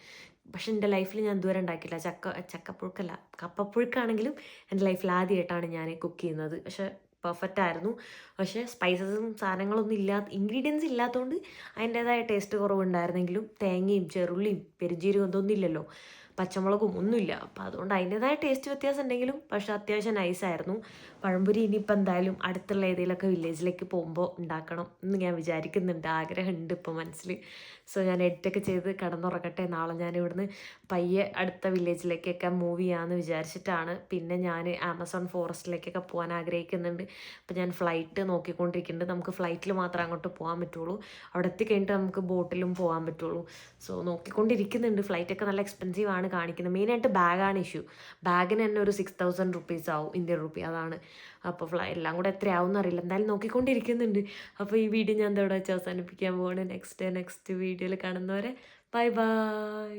പക്ഷെ എൻ്റെ ലൈഫിൽ ഞാൻ ഇതുവരെ ഉണ്ടാക്കിയില്ല. ചക്കപ്പുഴുക്കല്ല, കപ്പപ്പുഴുക്കാണെങ്കിലും എൻ്റെ ലൈഫിൽ ആദ്യമായിട്ടാണ് ഞാൻ കുക്ക് ചെയ്യുന്നത്. പക്ഷേ പെർഫെക്റ്റ് ആയിരുന്നു. പക്ഷേ സ്പൈസസും സാധനങ്ങളൊന്നും ഇൻഗ്രീഡിയൻസ് ഇല്ലാത്തതുകൊണ്ട് അതിൻ്റേതായ ടേസ്റ്റ് കുറവുണ്ടായിരുന്നെങ്കിലും തേങ്ങയും ചെറുള്ളിയും പെരുംജീരകം ഇതൊന്നും ഇല്ലല്ലോ, പച്ചമുളകും ഒന്നുമില്ല. അപ്പോൾ അതുകൊണ്ട് അതിൻ്റേതായ ടേസ്റ്റ് വ്യത്യാസം ഉണ്ടെങ്കിലും പക്ഷേ അത്യാവശ്യം നൈസായിരുന്നു. പഴംപൊരി ഇനിയിപ്പോൾ എന്തായാലും അടുത്തുള്ള ഏതെങ്കിലുമൊക്കെ വില്ലേജിലേക്ക് പോകുമ്പോൾ ഉണ്ടാക്കണം എന്ന് ഞാൻ വിചാരിക്കുന്നുണ്ട്. ആഗ്രഹമുണ്ട് ഇപ്പോൾ മനസ്സിൽ. സോ ഞാൻ എഡിറ്റൊക്കെ ചെയ്ത് കിടന്നുറങ്ങട്ടെ. നാളെ ഞാൻ ഇവിടുന്ന് പയ്യെ അടുത്ത വില്ലേജിലേക്കൊക്കെ മൂവ് ചെയ്യാമെന്ന് വിചാരിച്ചിട്ടാണ്. പിന്നെ ഞാൻ ആമസോൺ ഫോറസ്റ്റിലേക്കൊക്കെ പോകാൻ ആഗ്രഹിക്കുന്നുണ്ട്. അപ്പോൾ ഞാൻ ഫ്ലൈറ്റ് നോക്കിക്കൊണ്ടിരിക്കുന്നുണ്ട്. നമുക്ക് ഫ്ലൈറ്റിൽ മാത്രമേ അങ്ങോട്ട് പോകാൻ പറ്റുള്ളൂ. അവിടെ എത്തിക്കഴിഞ്ഞിട്ട് നമുക്ക് ബോട്ടിലും പോകാൻ പറ്റുള്ളൂ. സോ നോക്കിക്കൊണ്ടിരിക്കുന്നുണ്ട്. ഫ്ലൈറ്റൊക്കെ നല്ല എക്സ്പെൻസീവ് ആണ് കാണിക്കുന്നത്. മെയിനായിട്ട് ബാഗാണ് ഇഷ്യൂ. ബാഗിന് തന്നെ ഒരു 6000 റുപ്പീസ് ആവും, ഇന്ത്യൻ റുപ്പി. അതാണ്. അപ്പോൾ എല്ലാം കൂടെ എത്രയാവും എന്നറിയില്ല. എന്തായാലും നോക്കിക്കൊണ്ടിരിക്കുന്നുണ്ട്. അപ്പോൾ ഈ വീഡിയോ ഞാൻ ഇവിടെ വെച്ച് അവസാനിപ്പിക്കാൻ പോവാണ്. നെക്സ്റ്റ് വീഡിയോയിൽ കാണുന്നവരെ ബൈ ബൈ.